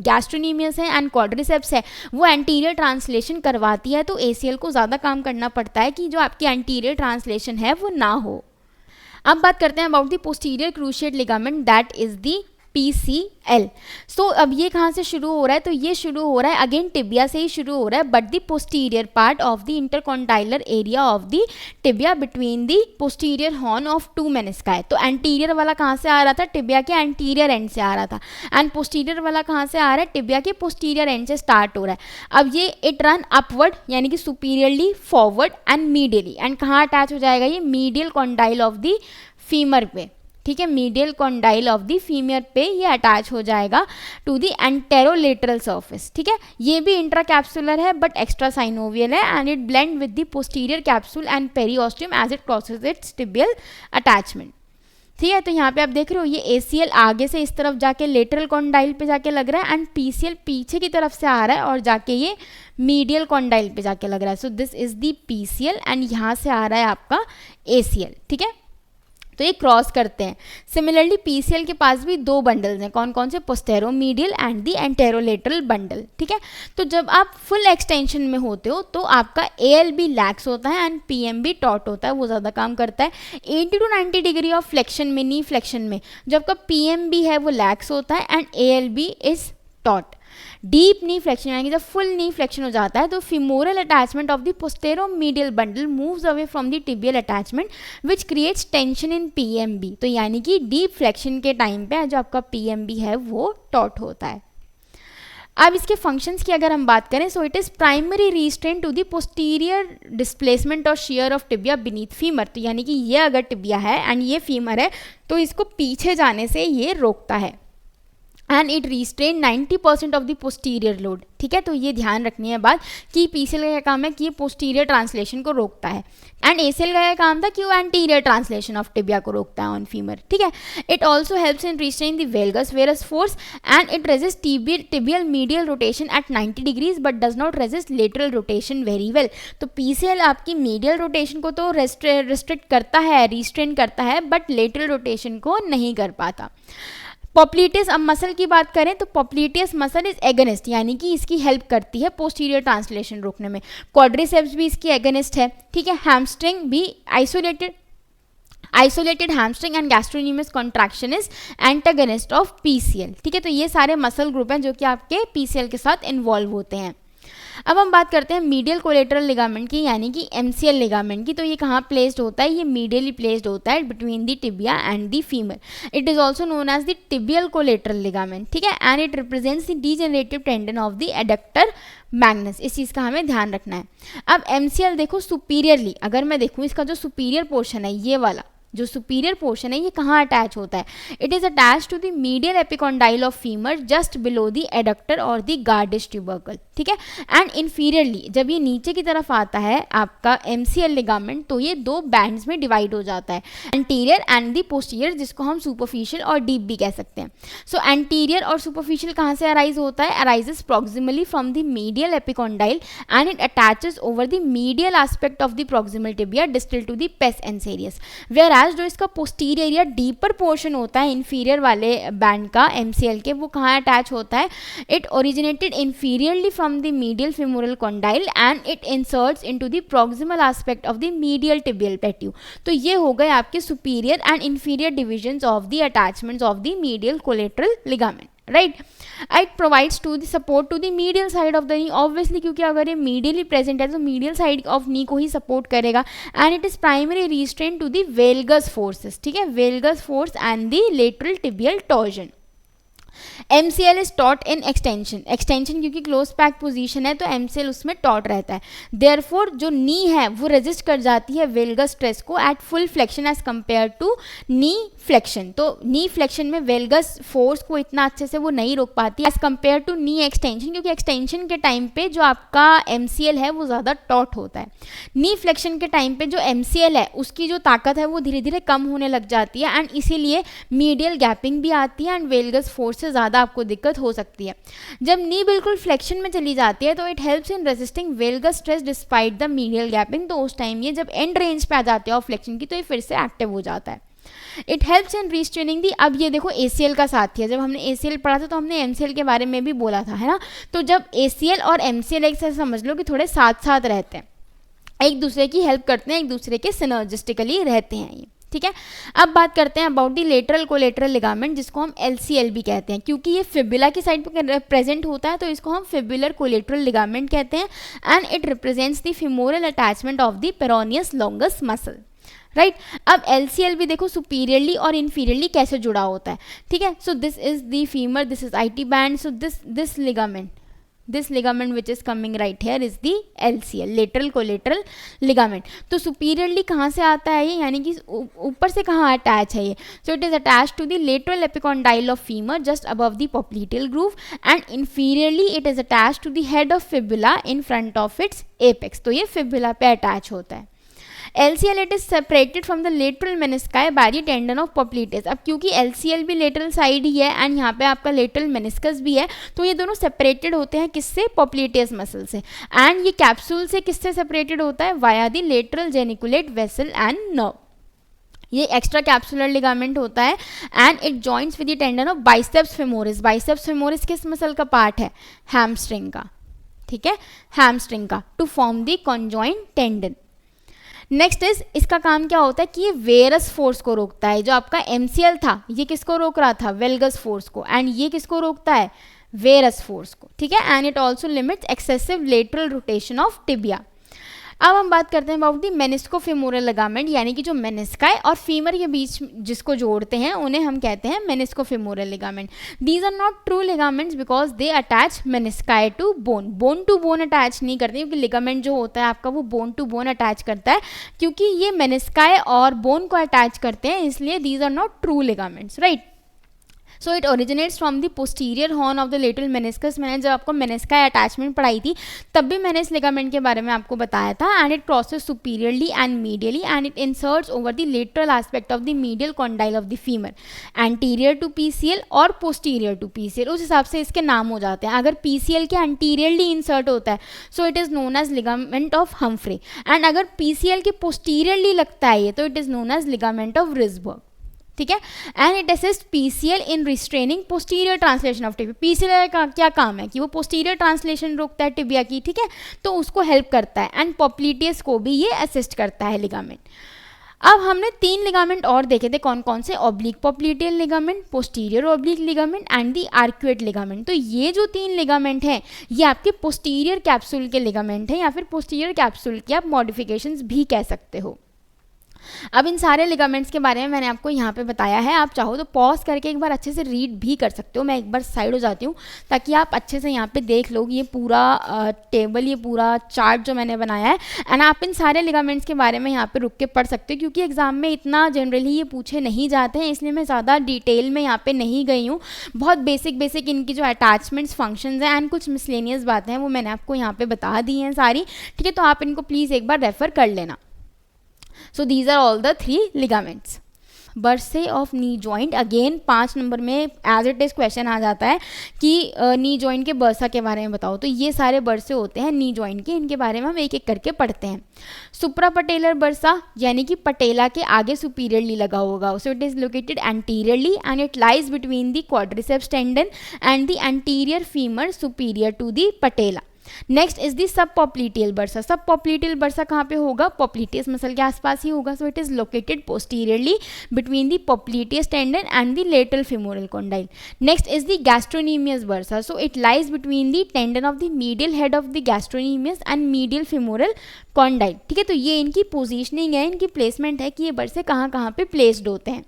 गैस्ट्रोनीमियस है एंड क्वाड्रिसेप्स है वो एंटीरियर ट्रांसलेशन करवाती है, तो ACL को ज़्यादा काम करना पड़ता है कि जो आपकी एंटीरियर ट्रांसलेशन है वो ना हो। अब बात करते हैं about the posterior cruciate ligament, that is the PCL। सो अब ये कहाँ से शुरू हो रहा है, तो ये शुरू हो रहा है अगेन टिबिया से ही शुरू हो रहा है, but the posterior part of the intercondylar area of the tibia between the posterior horn of two menisci. तो एंटीरियर वाला कहाँ से आ रहा था, टिबिया के एंटीरियर एंड से आ रहा था, एंड पोस्टीरियर वाला कहाँ से आ रहा है, टिबिया के पोस्टीरियर एंड से स्टार्ट हो रहा है। अब ये इट रन अपवर्ड यानी कि superiorly, forward and medially, and कहाँ अटैच हो जाएगा ये, medial condyle of the femur पे, ठीक है, medial condyle of the femur पे ये अटैच हो जाएगा टू द एंटेरोलेटरल सर्फेस। ठीक है, ये भी इंट्राकैप्सुलर है बट एक्स्ट्रा साइनोवियल है, and it blend with the posterior capsule and periosteum as it crosses its tibial attachment. ठीक है, तो यहाँ पे आप देख रहे हो ये ACL आगे से इस तरफ जाके लेटरल कॉन्डाइल पे जाके लग रहा है, एंड PCL पीछे की तरफ से आ रहा है और जाके ये मीडियल कॉन्डाइल पे जाके लग रहा है। So this is the PCL, and यहाँ से आ रहा है आपका ACL। ठीक है, तो ये क्रॉस करते हैं। सिमिलरली PCL के पास भी दो बंडल्स हैं, कौन कौन से, पोस्टेरोमीडियल एंड दी एंटेरोलेटरल बंडल। ठीक है, तो जब आप फुल एक्सटेंशन में होते हो तो आपका ALB लैक्स होता है एंड PMB टॉट होता है, वो ज़्यादा काम करता है। 80 to 90 डिग्री ऑफ फ्लेक्शन में, नी फ्लेक्शन में, जब आपका PMB है वो लैक्स होता है and ALB is taught. Deep knee flexion यानी कि जब फुल नी फ्लेक्शन हो जाता है तो femoral attachment of the posteromedial bundle moves away from the tibial attachment which creates tension in PMB। तो यानी कि डीप फ्लेक्शन के टाइम पे जो आपका PMB है वो टॉट होता है। अब इसके फंक्शंस की अगर हम बात करें, so it is primary restrain to the posterior displacement और shear of tibia beneath femur. तो यानी कि ये अगर टिबिया है एंड ये फीमर है तो इसको पीछे जाने से ये रोकता है, and it restrain 90% of the posterior load. ठीक है, तो ये ध्यान रखनी है बात कि PCL का काम है कि ये पोस्टीरियर ट्रांसलेशन को रोकता है, एंड ACL का काम था कि वो एंटीरियर ट्रांसलेशन ऑफ टिबिया को रोकता है ऑन फीमर। ठीक है, it also helps in restrain the valgus varus force, and it resist tibial medial rotation at 90 degrees but does not resist lateral rotation very well. तो PCL आपकी मीडियल रोटेशन को तो रिस्ट्रिक्ट करता है, रिस्ट्रेन करता है, बट लेटरल रोटेशन को नहीं कर पाता। पॉप्लिटियस, अब मसल की बात करें तो पॉप्लिटियस मसल इज एगनिस्ट, यानी कि इसकी हेल्प करती है पोस्टीरियर ट्रांसलेशन रोकने में। क्वाड्रिसेप्स भी इसकी एगनिस्ट है। ठीक है, हैमस्ट्रिंग भी isolated isolated hamstring and gastrocnemius contraction is antagonist of PCL. ठीक है, तो ये सारे मसल ग्रुप हैं जो कि आपके पीसीएल के साथ इन्वॉल्व होते हैं। अब हम बात करते हैं मीडियल कोलेटरल लिगामेंट की, यानी कि एमसीएल लिगामेंट की। तो ये कहाँ प्लेस्ड होता है? ये मीडियली प्लेस्ड होता है between the tibia and the femur. It is also known as the tibial collateral ligament. ठीक है, and it represents the degenerative tendon of the adductor magnus. इस चीज़ का हमें ध्यान रखना है। अब एमसीएल देखो सुपीरियरली, अगर मैं देखूँ इसका जो सुपीरियर पोर्शन है, ये वाला जो सुपीरियर पोर्शन है, ये कहाँ अटैच होता है? It is attach to the medial epicondyle of femur just below the adductor और द गार्डिश ट्यूबरकल। ठीक है, एंड इन्फीरियरली जब ये नीचे की तरफ आता है आपका एमसीएल लिगामेंट, तो ये दो बैंड्स में डिवाइड हो जाता है, एंटीरियर एंड द पोस्टीरियर, जिसको हम सुपरफिशियल और डीप भी कह सकते हैं। सो एंटीरियर और सुपरफिशियल कहाँ से अराइज होता है? Arises proximally from the medial epicondyle and it attaches over the medial aspect of the proximal tibia distal to the pes anserinus. Where जो इसका पोस्टीरियर या डीपर पोर्शन होता है इंफीरियर वाले बैंड का एमसीएल के, वो कहाँ अटैच होता है? It originated inferiorly from the medial femoral condyle and it inserts into the proximal aspect of the medial tibial plateau. तो ये हो गए आपके superior and inferior divisions of the attachments of the medial collateral ligament, right. It provides to the support to the medial side of the knee, obviously क्योंकि अगर ये मीडियली प्रेजेंट है तो मीडियल साइड ऑफ नी को ही सपोर्ट करेगा। And it is primary restrain to the valgus forces. ठीक है, valgus force and the lateral tibial torsion. MCL is taut in extension. Extension क्योंकि क्लोज पैक पोजीशन है तो MCL उसमें टॉट रहता है। देयरफॉर जो नी है वो रेजिस्ट कर जाती है वेलगस स्ट्रेस को at full flexion as compare to knee flexion. तो नी फ्लेक्शन में वेलगस फोर्स को इतना अच्छे से वो नहीं रोक पाती as compare to knee extension, क्योंकि एक्सटेंशन के टाइम पे जो आपका MCL है वो ज़्यादा टॉट होता है। नी फ्लेक्शन के टाइम पे जो MCL है उसकी जो ताकत है वो धीरे धीरे कम होने लग जाती है एंड इसीलिए मीडियल गैपिंग भी आती है एंड वेलगस फोर्स से ज़्यादा आपको दिक्कत हो सकती है। जब नी बिल्कुल फ्लेक्शन में चली जाती है तो it helps in resisting valgus stress despite the medial gapping. तो उस टाइम ये जब एंड रेंज पे आ जाते हैं और फ्लेक्शन की तो ये फिर से एक्टिव हो जाता है। इट हेल्प्स इन रिस्ट्रेनिंग दी। अब ये देखो ACL का साथी है। जब हमने ACL पढ़ा था तो हमने MCL के बारे में भी बोला था, है ना। तो जब ACL और MCL एक से समझ लो कि थोड़े साथ साथ रहते हैं, एक दूसरे की हेल्प करते हैं, एक दूसरे के सिनर्जिस्टिकली रहते हैं ये। ठीक है, अब बात करते हैं about the lateral collateral ligament, जिसको हम LCL भी कहते हैं। क्योंकि ये फिबुला की साइड पर प्रेजेंट होता है तो इसको हम फिबुलर कोलेटरल लिगामेंट कहते हैं and it represents the femoral attachment of the peroneus longus muscle, right. अब LCL भी देखो सुपीरियरली और इन्फीरियरली कैसे जुड़ा होता है। ठीक है, so this is the femur, this is IT band, so this ligament which is coming right here is the LCL, lateral collateral ligament। तो सुपीरियरली कहाँ से आता है ये, यानी कि ऊपर से कहाँ अटैच है ये? So it is attach to the lateral epicondyle of femur just above the popliteal groove and inferiorly it is attached to the head of fibula in front of its apex। तो ये fibula पे अटैच होता है। LCL it is separated from the lateral menisci by the tendon of popliteus। अब क्योंकि LCL भी lateral साइड ही है एंड यहाँ पे आपका lateral meniscus भी है तो ये दोनों सेपरेटेड होते हैं किससे? popliteus मसल से। एंड ये कैप्सूल से किससे सेपरेटेड होता है? Via the lateral geniculate vessel and nerve। ये एक्स्ट्रा कैप्सुलर लिगामेंट होता है and it joints with the tendon of biceps femoris. Biceps femoris किस मसल का पार्ट है? हैमस्ट्रिंग का। ठीक है, हैमस्ट्रिंग का, to form the conjoint tendon. Next is इसका काम क्या होता है कि ये वेरस फोर्स को रोकता है। जो आपका MCL था ये किसको रोक रहा था? वेलगस फोर्स को। एंड ये किसको रोकता है? वेरस फोर्स को। ठीक है, and it also limits excessive lateral rotation of tibia. अब हम बात करते हैं अबाउट दी मेनिस्कोफेमोरल लिगामेंट, यानी कि जो मेनिस्काई और फीमर के बीच जिसको जोड़ते हैं उन्हें हम कहते हैं meniscofemoral ligament. These are not true ligaments because they attach menisci to bone. Bone to bone attach नहीं करते क्योंकि लिगामेंट जो होता है आपका वो बोन टू बोन अटैच करता है। क्योंकि ये मेनिस्काई और बोन को अटैच करते हैं इसलिए these are not true ligaments, right. So it originates from the posterior horn of the lateral meniscus. मैंने जब आपको मेनिस्काई अटैचमेंट पढ़ाई थी तब भी मैंने इस लिगामेंट के बारे में आपको बताया था। And it crosses superiorly and medially and it inserts over the lateral aspect of the medial condyle of the femur, anterior to PCL और पोस्टीरियर टू PCL। उस हिसाब से इसके नाम हो जाते हैं। अगर PCL के एंटीरियरली इंसर्ट होता है so it is known as ligament of Humphrey, and अगर PCL के पोस्टीरियरली लगता है ये तो it is known as ligament of Wrisberg. ठीक है, and it assist PCL in restraining posterior translation of tibia. PCL का क्या काम है कि वो पोस्टीरियर ट्रांसलेशन रोकता है टिबिया की। ठीक है, तो उसको हेल्प करता है एंड पोप्लिटियस को भी ये असिस्ट करता है लिगामेंट। अब हमने 3 लिगामेंट और देखे थे, कौन कौन से, oblique popliteal ligament, posterior oblique ligament and the arcuate ligament. तो ये जो 3 लिगामेंट हैं ये आपके पोस्टीरियर कैप्सूल के लिगामेंट हैं, या फिर पोस्टीरियर कैप्सूल के आप मॉडिफिकेशंस भी कह सकते हो। अब इन सारे लिगामेंट्स के बारे में मैंने आपको यहाँ पे बताया है, आप चाहो तो पॉज करके एक बार अच्छे से रीड भी कर सकते हो। मैं एक बार साइड हो जाती हूँ ताकि आप अच्छे से यहाँ पे देख लो ये पूरा टेबल, ये पूरा चार्ट जो मैंने बनाया है, एंड आप इन सारे लिगामेंट्स के बारे में यहाँ पे रुक के पढ़ सकते हो, क्योंकि एग्जाम में इतना जनरली ये पूछे नहीं जाते हैं, इसलिए मैं ज़्यादा डिटेल में यहाँ पे नहीं गई हूँ। बहुत बेसिक इनकी जो अटैचमेंट्स, फंक्शंस हैं एंड कुछ मिसलेनियस बातें हैं वो मैंने आपको यहाँ पे बता दी हैं सारी, ठीक है। तो आप इनको प्लीज़ एक बार रेफर कर लेना। So these are all the 3 ligaments. Bursae of knee joint, again 5 number में एज इट इज़ क्वेश्चन आ जाता है कि नी जॉइंट के बर्सा के बारे में बताओ। तो ये सारे बर्से होते हैं नी जॉइंट के, इनके बारे में हम एक एक करके पढ़ते हैं। सुप्रा पटेलर बर्सा यानी कि पटेला के आगे सुपीरियरली लगा होगा, so it is located anteriorly and it lies between the quadriceps tendon and the anterior femur superior to the patella. Next is the sub popliteal bursa. Sub popliteal bursa कहाँ पे होगा, पॉप्लिटियस मसल के आसपास ही होगा, so it is located posteriorly between the popliteus tendon and the lateral femoral condyle. Next is the gastrocnemius bursa, so it lies between the tendon of the medial head of the gastrocnemius and medial femoral condyle, ठीक है। तो ये इनकी पोजिशनिंग है, इनकी प्लेसमेंट है कि ये बर्से कहाँ कहाँ पे प्लेस्ड होते हैं,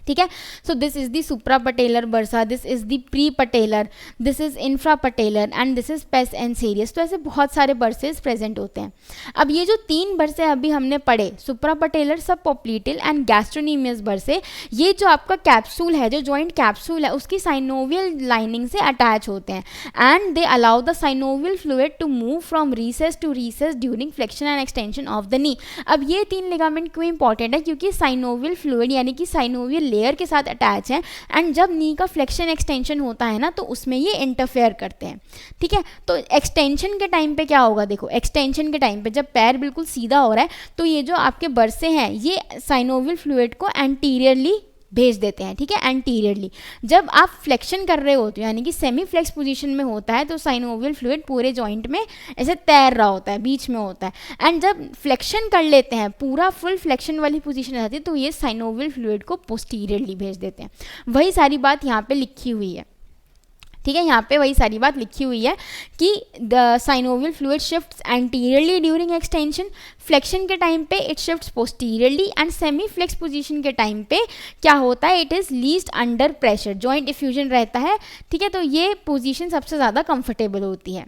ठीक है। So this is the supra patellar bursa, this is the pre patellar, this is infra patellar and this is pes anserinus. तो ऐसे बहुत सारे बर्सेस प्रेजेंट होते हैं। अब ये जो 3 बर्से अभी हमने पढ़े, सुप्रा पटेलर, सब पॉप्लिटियल एंड गैस्ट्रोनीमियस बर्से, ये जो आपका कैप्सूल है, जो जॉइंट कैप्सूल है, उसकी साइनोवियल लाइनिंग से अटैच होते हैं and they allow the synovial fluid to move from recess to recess during flexion and extension of the knee. अब ये 3 लिगामेंट क्यों इंपॉर्टेंट है, क्योंकि साइनोवियल फ्लूइड यानी कि साइनोवियल लेयर के साथ अटैच है एंड जब नी का फ्लेक्शन एक्सटेंशन होता है ना तो उसमें ये इंटरफेयर करते हैं, ठीक है। तो एक्सटेंशन के टाइम पे क्या होगा, देखो एक्सटेंशन के टाइम पे जब पैर बिल्कुल सीधा हो रहा है तो ये जो आपके बर्से हैं ये साइनोवियल फ्लूइड को एंटीरियरली भेज देते हैं, ठीक है, एंटीरियरली। जब आप फ्लेक्शन कर रहे होते हो यानी कि सेमी फ्लेक्स पोजीशन में होता है तो साइनोवियल फ्लूइड पूरे जॉइंट में ऐसे तैर रहा होता है, बीच में होता है, एंड जब फ्लेक्शन कर लेते हैं, पूरा फुल फ्लेक्शन वाली पोजीशन रहती है, तो ये साइनोवियल फ्लूइड को पोस्टीरियरली भेज देते हैं। वही सारी बात यहाँ पे लिखी हुई है, ठीक है। यहाँ पे वही सारी बात लिखी हुई है कि the synovial fluid shifts anteriorly during extension, flexion के टाइम पे it shifts posteriorly and semi flex position के टाइम पे क्या होता है, it is least under pressure, joint diffusion रहता है, ठीक है। तो ये पोजीशन सबसे ज़्यादा कंफर्टेबल होती है।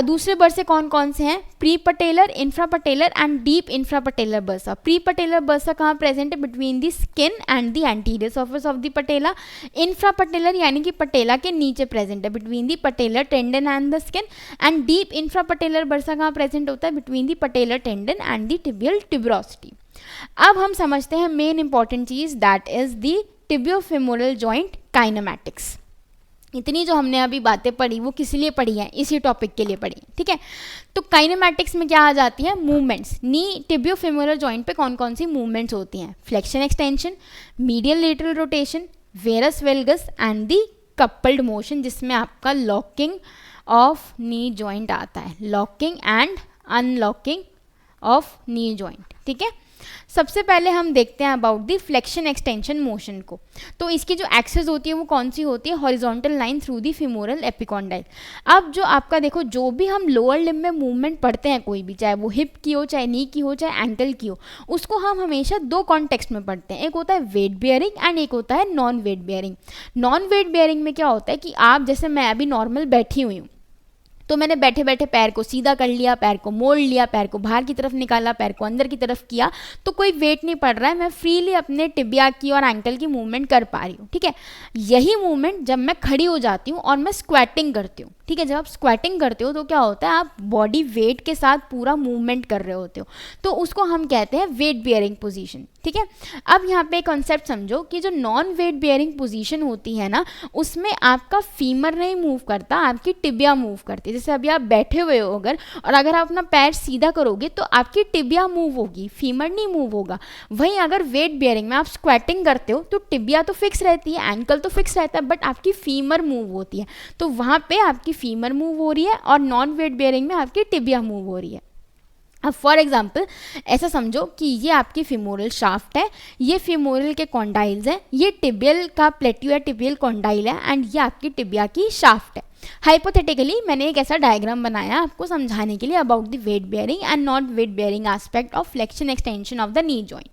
दूसरे बर्से कौन कौन से हैं, pre patellar, infra patellar and deep infra patellar bursa. Pre patellar bursa कहाँ प्रेजेंट है, between the skin and the anterior surface of the patella. Infra patellar यानी कि पटेला के नीचे प्रेजेंट है, between the patellar tendon and the skin. And deep infra patellar bursa कहाँ प्रेजेंट होता है, between the patellar tendon and the tibial tuberosity. अब हम समझते हैं मेन इंपॉर्टेंट चीज, that is the tibiofemoral joint kinematics. इतनी जो हमने अभी बातें पढ़ी वो किस लिए पढ़ी हैं, इसी टॉपिक के लिए पढ़ी, ठीक है। तो काइनेमैटिक्स में क्या आ जाती है, मूवमेंट्स। नी टिबियोफेमोरल जॉइंट पे कौन कौन सी मूवमेंट्स होती हैं, flexion extension, medial lateral rotation, varus valgus and the coupled motion, जिसमें आपका लॉकिंग ऑफ नी जॉइंट आता है, locking and unlocking of knee joint, ठीक है। सबसे पहले हम देखते हैं about the flexion extension motion को। तो इसकी जो एक्सेस होती है वो कौन सी होती है, horizontal line through the femoral epicondyle. अब जो आपका देखो, जो भी हम लोअर लिम्ब में मूवमेंट पढ़ते हैं, कोई भी, चाहे वो हिप की हो, चाहे नी की हो, चाहे एंकल की हो, उसको हम हमेशा 2 कॉन्टेक्स्ट में पढ़ते हैं। एक होता है वेट बेयरिंग एंड एक होता है non weight bearing. Non weight bearing में क्या होता है कि आप, जैसे मैं अभी नॉर्मल बैठी हुई हूँ, तो मैंने बैठे बैठे पैर को सीधा कर लिया, पैर को मोड़ लिया, पैर को बाहर की तरफ निकाला, पैर को अंदर की तरफ किया, तो कोई वेट नहीं पड़ रहा है, मैं फ्रीली अपने टिबिया की और एंकल की मूवमेंट कर पा रही हूँ, ठीक है। यही मूवमेंट जब मैं खड़ी हो जाती हूँ और मैं स्क्वैटिंग करती हूँ, ठीक है, जब आप स्क्वैटिंग करते हो तो क्या होता है, आप बॉडी वेट के साथ पूरा मूवमेंट कर रहे होते हो, तो उसको हम कहते हैं वेट बियरिंग पोजीशन, ठीक है। अब यहाँ पे कॉन्सेप्ट समझो कि जो नॉन वेट बियरिंग पोजीशन होती है ना, उसमें आपका फीमर नहीं मूव करता, आपकी टिबिया मूव करती है। जैसे अभी आप बैठे हुए हो अगर आप अपना पैर सीधा करोगे तो आपकी टिबिया मूव होगी, फीमर नहीं मूव होगा। वहीं अगर वेट बियरिंग में आप स्क्वैटिंग करते हो तो टिबिया तो फिक्स रहती है, एंकल तो फिक्स रहता है, बट आपकी फीमर मूव होती है, तो वहाँ पे आपकी फीमर मूव हो रही है और नॉन वेट बियरिंग में आपकी टिबिया मूव हो रही है, अब फॉर एग्जाम्पल ऐसा समझो कि ये आपकी फीमोरल शाफ्ट है, ये फीमोरल के कॉन्डाइल्स हैं, ये टिबियल का प्लेट्यू या टिबियल कॉन्डाइल है एंड ये आपकी टिबिया की शाफ्ट है। हाइपोथेटिकली मैंने एक ऐसा डायग्राम बनाया आपको समझाने के लिए about the wait bearing and not weight bearing aspect of flexion extension of the knee joint.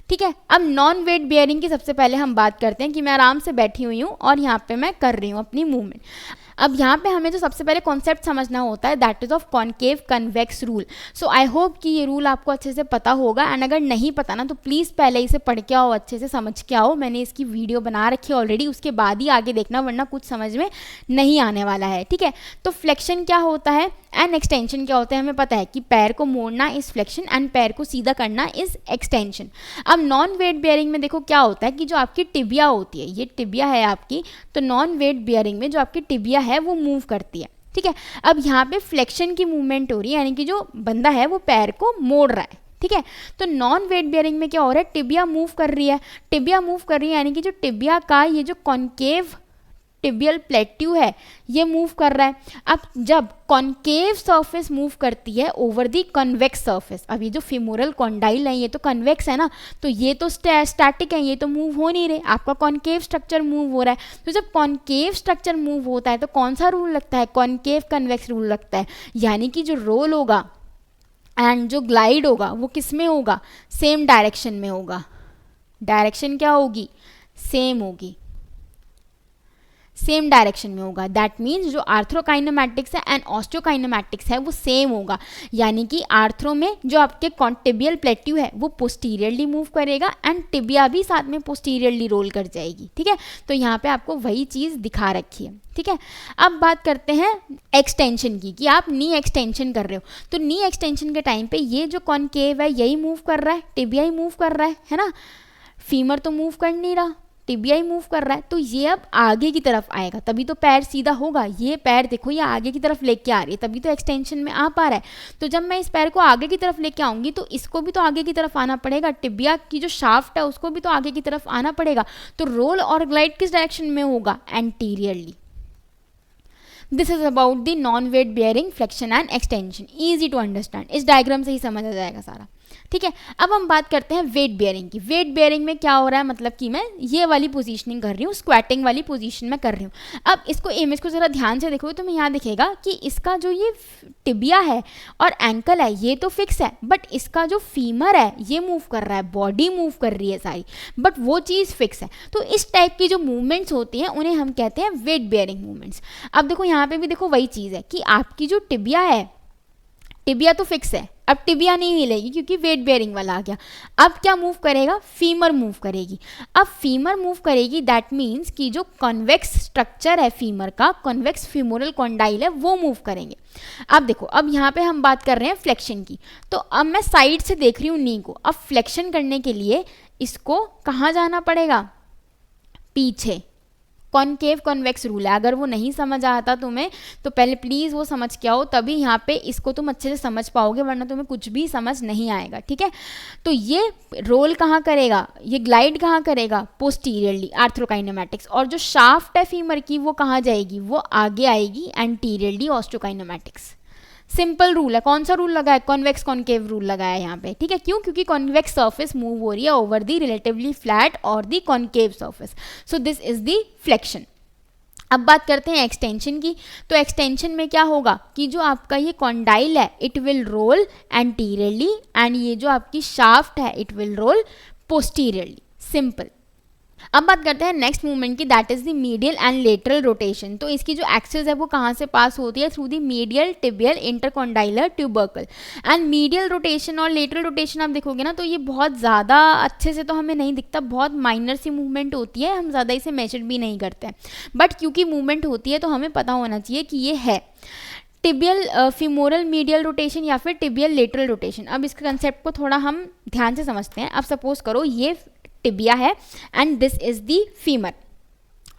ठीक है, अब नॉन वेट बेयरिंग की सबसे पहले हम बात करते हैं कि मैं आराम से बैठी हुई हूँ और यहाँ पे मैं कर रही हूँ अपनी मूवमेंट। अब यहाँ पे हमें जो सबसे पहले कॉन्सेप्ट समझना होता है that is of concave convex rule. So I hope कि ये रूल आपको अच्छे से पता होगा एंड अगर नहीं पता ना तो प्लीज़ पहले इसे पढ़ के आओ, अच्छे से समझ के आओ। मैंने इसकी वीडियो बना रखी है ऑलरेडी, उसके बाद ही आगे देखना वरना कुछ समझ में नहीं आने वाला है। ठीक है, तो फ्लेक्शन क्या होता है एंड एक्सटेंशन क्या होता है हमें पता है कि पैर को मोड़ना इज फ्लेक्शन एंड पैर को सीधा करना इज एक्सटेंशन। अब नॉन वेट बेयरिंग में देखो क्या होता है कि जो आपकी टिबिया होती है, ये टिबिया है आपकी, तो नॉन वेट बेयरिंग में जो आपकी टिबिया है वो मूव करती है। ठीक है, अब यहाँ पे फ्लेक्शन की मूवमेंट हो रही है, यानी कि जो बंदा है वो पैर को मोड़ रहा है। ठीक है, तो नॉन वेट बेयरिंग में क्या हो रहा है, टिबिया मूव कर रही है, टिबिया मूव कर रही है यानी कि जो टिबिया का ये जो कॉनकेव टिबियल प्लेट्यू है ये मूव कर रहा है। अब जब कॉनकेव सरफेस मूव करती है ओवर दी कन्वेक्स सरफेस, अब ये जो फिमोरल कॉन्डाइल है ये तो कन्वेक्स है ना, तो ये तो स्टैटिक है, ये तो मूव हो नहीं रहे, आपका कॉनकेव स्ट्रक्चर मूव हो रहा है। तो जब कॉनकेव स्ट्रक्चर मूव होता है तो कौन सा रूल लगता है, कॉनकेव कन्वेक्स रूल लगता है, यानी कि जो रोल होगा एंड जो ग्लाइड होगा वो किस में होगा, सेम डायरेक्शन में होगा। डायरेक्शन क्या होगी, सेम होगी, सेम डायरेक्शन में होगा। दैट मीन्स जो आर्थ्रोकाइनेमैटिक्स है एंड ऑस्टियोकाइनेमैटिक्स है वो सेम होगा, यानी कि आर्थ्रो में जो आपके टिबियल प्लेट्यू है वो पोस्टीरियरली मूव करेगा एंड टिबिया भी साथ में पोस्टीरियरली रोल कर जाएगी। ठीक है, तो यहाँ पे आपको वही चीज़ दिखा रखी है। ठीक है, अब बात करते हैं एक्सटेंशन की, कि आप नी एक्सटेंशन कर रहे हो, तो नी एक्सटेंशन के टाइम पे ये जो कॉनकेव है यही मूव कर रहा है, टिबिया ही मूव कर रहा है ना, फीमर तो मूव कर नहीं रहा, टिबिया ही मूव कर रहा है, तो ये अब आगे की तरफ आएगा तभी तो पैर सीधा होगा। ये पैर देखो ये आगे की तरफ लेके आ रही है तभी तो एक्सटेंशन में आ पा रहा है। तो जब मैं इस पैर को आगे की तरफ लेके आऊंगी तो इसको भी तो आगे की तरफ आना पड़ेगा, टिबिया की जो शाफ्ट है उसको भी तो आगे की तरफ आना पड़ेगा। तो रोल और ग्लाइड किस डायरेक्शन में होगा, anteriorly. This is about the non weight bearing flexion and extension, easy to understand, इस डायग्राम से ही समझ आ जाएगा सारा। ठीक है, अब हम बात करते हैं वेट बेयरिंग की। वेट बेयरिंग में क्या हो रहा है, मतलब कि मैं ये वाली पोजीशनिंग कर रही हूँ, स्क्वाटिंग वाली पोजीशन में कर रही हूँ। अब इसको इमेज को ज़रा ध्यान से देखोगे तो मैं यहाँ दिखेगा कि इसका जो ये टिबिया है और एंकल है ये तो फिक्स है, बट इसका जो फीमर है ये मूव कर रहा है, बॉडी मूव कर रही है सारी, बट वो चीज़ फिक्स है। तो इस टाइप की जो मूवमेंट्स होती हैं उन्हें हम कहते हैं वेट बेयरिंग मूवमेंट्स। अब देखो यहाँ पे भी देखो वही चीज़ है कि आपकी जो टिबिया है, टिबिया तो फिक्स है, अब टिबिया नहीं हिलेगी क्योंकि वेट बेयरिंग वाला आ गया। अब क्या मूव करेगा, फीमर मूव करेगी। अब फीमर मूव करेगी दैट मीन्स कि जो कॉन्वेक्स स्ट्रक्चर है फीमर का, कॉन्वेक्स फीमोरल कॉन्डाइल है वो मूव करेंगे। अब देखो, अब यहाँ पे हम बात कर रहे हैं फ्लेक्शन की, तो अब मैं साइड से देख रही हूँ नी को। अब फ्लेक्शन करने के लिए इसको कहाँ जाना पड़ेगा, पीछे। कॉनकेव कॉन्वेक्स रूल है, अगर वो नहीं समझ आता तुम्हें तो पहले प्लीज़ वो समझ के आओ, तभी यहाँ पे इसको तुम अच्छे से समझ पाओगे, वरना तुम्हें कुछ भी समझ नहीं आएगा। ठीक है, तो ये रोल कहाँ करेगा, ये ग्लाइड कहाँ करेगा, पोस्टीरियरली, आर्थ्रोकाइनेमैटिक्स, और जो शाफ्ट है फीमर की वो कहाँ जाएगी, वो आगे आएगी एंटीरियरली, ऑस्टियोकाइनेमैटिक्स। सिंपल रूल है। कौन सा रूल लगा है, कॉन्वेक्स कॉनकेव रूल लगाया है यहाँ पे। ठीक है, क्यों, क्योंकि कॉन्वेक्स सरफेस मूव हो रही है ओवर दी रिलेटिवली फ्लैट और the concave surface, so this is the flexion. अब बात करते हैं एक्सटेंशन की, तो एक्सटेंशन में क्या होगा कि जो आपका ये कॉन्डाइल है it will roll anteriorly and ये जो आपकी शाफ्ट है it will roll posteriorly, simple. अब बात करते हैं नेक्स्ट मूवमेंट की, that is the medial and lateral rotation. तो इसकी जो एक्सिस है वो कहाँ से पास होती है, through the medial tibial intercondylar tubercle. And medial rotation और लेटरल रोटेशन आप देखोगे ना तो ये बहुत ज़्यादा अच्छे से तो हमें नहीं दिखता, बहुत माइनर सी मूवमेंट होती है, हम ज़्यादा इसे मेजर भी नहीं करते हैं, बट क्योंकि मूवमेंट होती है तो हमें पता होना चाहिए कि ये है टिबियल फीमोरल मीडियल रोटेशन या फिर टिबियल लेटरल रोटेशन। अब इसके कंसेप्ट को थोड़ा हम ध्यान से समझते हैं। अब सपोज करो ये टिबिया है and this is the femur.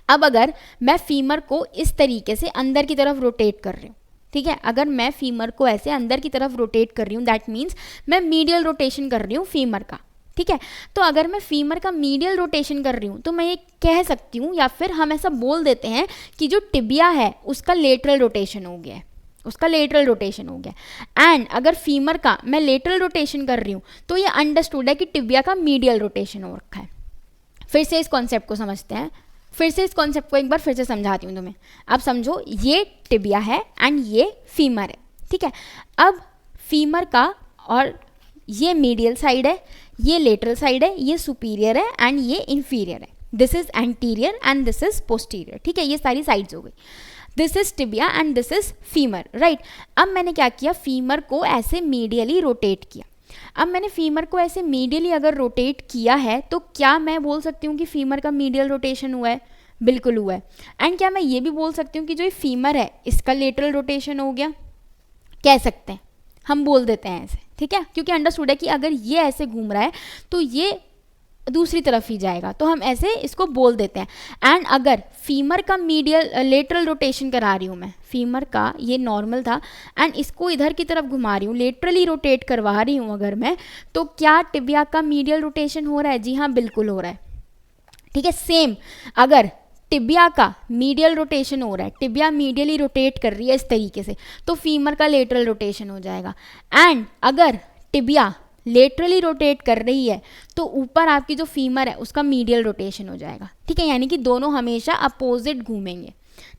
अब अगर मैं फीमर को इस तरीके से अंदर की तरफ रोटेट कर रही हूँ, ठीक है, अगर मैं फीमर को ऐसे अंदर की तरफ रोटेट कर रही हूँ दैट मीन्स मैं मीडियल रोटेशन कर रही हूँ फीमर का। ठीक है, तो अगर मैं फीमर का मीडियल रोटेशन कर रही हूँ तो मैं ये कह सकती हूँ या फिर हम ऐसा बोल देते हैं कि जो टिबिया है उसका लेटरल रोटेशन हो गया है। उसका लेटरल रोटेशन हो गया। एंड अगर फीमर का मैं लेटरल रोटेशन कर रही हूँ तो ये अंडरस्टूड है कि टिबिया का मीडियल रोटेशन हो रखा है। फिर से इस कॉन्सेप्ट को समझते हैं, फिर से इस कॉन्सेप्ट को एक बार फिर से समझाती हूँ तुम्हें। अब समझो ये टिबिया है एंड ये फीमर है, ठीक है। अब फीमर का और ये मीडियल साइड है, ये लेटरल साइड है, ये सुपीरियर है एंड ये इंफीरियर है। This is anterior and this is posterior, ठीक है। ये सारी साइड्स हो गई। This is tibia and this is femur, right. अब मैंने क्या किया, फीमर को ऐसे मीडियली रोटेट किया। अब मैंने फीमर को ऐसे मीडियली अगर रोटेट किया है तो क्या मैं बोल सकती हूँ कि फीमर का मीडियल रोटेशन हुआ है? बिल्कुल हुआ है। एंड क्या मैं ये भी बोल सकती हूँ कि जो ये फीमर है इसका लेटरल रोटेशन हो गया? कह सकते हैं, हम बोल देते हैं ऐसे, ठीक है, क्योंकि अंडरस्टूड है कि अगर ये ऐसे घूम रहा है तो ये दूसरी तरफ ही जाएगा, तो हम ऐसे इसको बोल देते हैं। एंड अगर फीमर का मीडियल लेटरल रोटेशन करा रही हूँ मैं, फीमर का ये नॉर्मल था एंड इसको इधर की तरफ घुमा रही हूँ, लेटरली रोटेट करवा रही हूँ अगर मैं, तो क्या टिबिया का मीडियल रोटेशन हो रहा है? जी हाँ, बिल्कुल हो रहा है, ठीक है। सेम अगर टिबिया का मीडियल रोटेशन हो रहा है, टिबिया मीडियली रोटेट कर रही है इस तरीके से, तो फीमर का लेटरल रोटेशन हो जाएगा। एंड अगर टिबिया लेटरली रोटेट कर रही है तो ऊपर आपकी जो फीमर है उसका मीडियल रोटेशन हो जाएगा, ठीक है। यानी कि दोनों हमेशा अपोजिट घूमेंगे,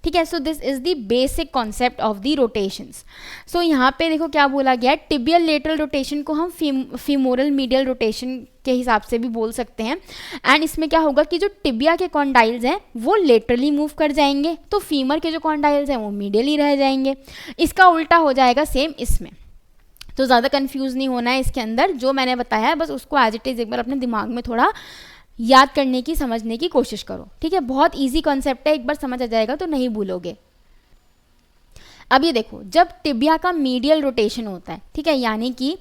ठीक है। So this is the basic concept of the rotations. So यहाँ पे देखो क्या बोला गया है, टिबियल लेटरल रोटेशन को हम फीमोरल मीडियल रोटेशन के हिसाब से भी बोल सकते हैं। एंड इसमें क्या होगा कि जो टिबिया के कॉन्डाइल्स हैं वो लेटरली मूव कर जाएंगे, तो फीमर के जो कॉन्डाइल्स हैं वो मीडियली रह जाएंगे। इसका उल्टा हो जाएगा सेम इसमें, तो ज़्यादा कंफ्यूज नहीं होना है इसके अंदर। जो मैंने बताया है बस उसको एज इट इज़ एक बार अपने दिमाग में थोड़ा याद करने की, समझने की कोशिश करो, ठीक है। बहुत इजी कॉन्सेप्ट है, एक बार समझ आ जाएगा तो नहीं भूलोगे। अब ये देखो, जब टिबिया का मीडियल रोटेशन होता है, ठीक है, यानी कि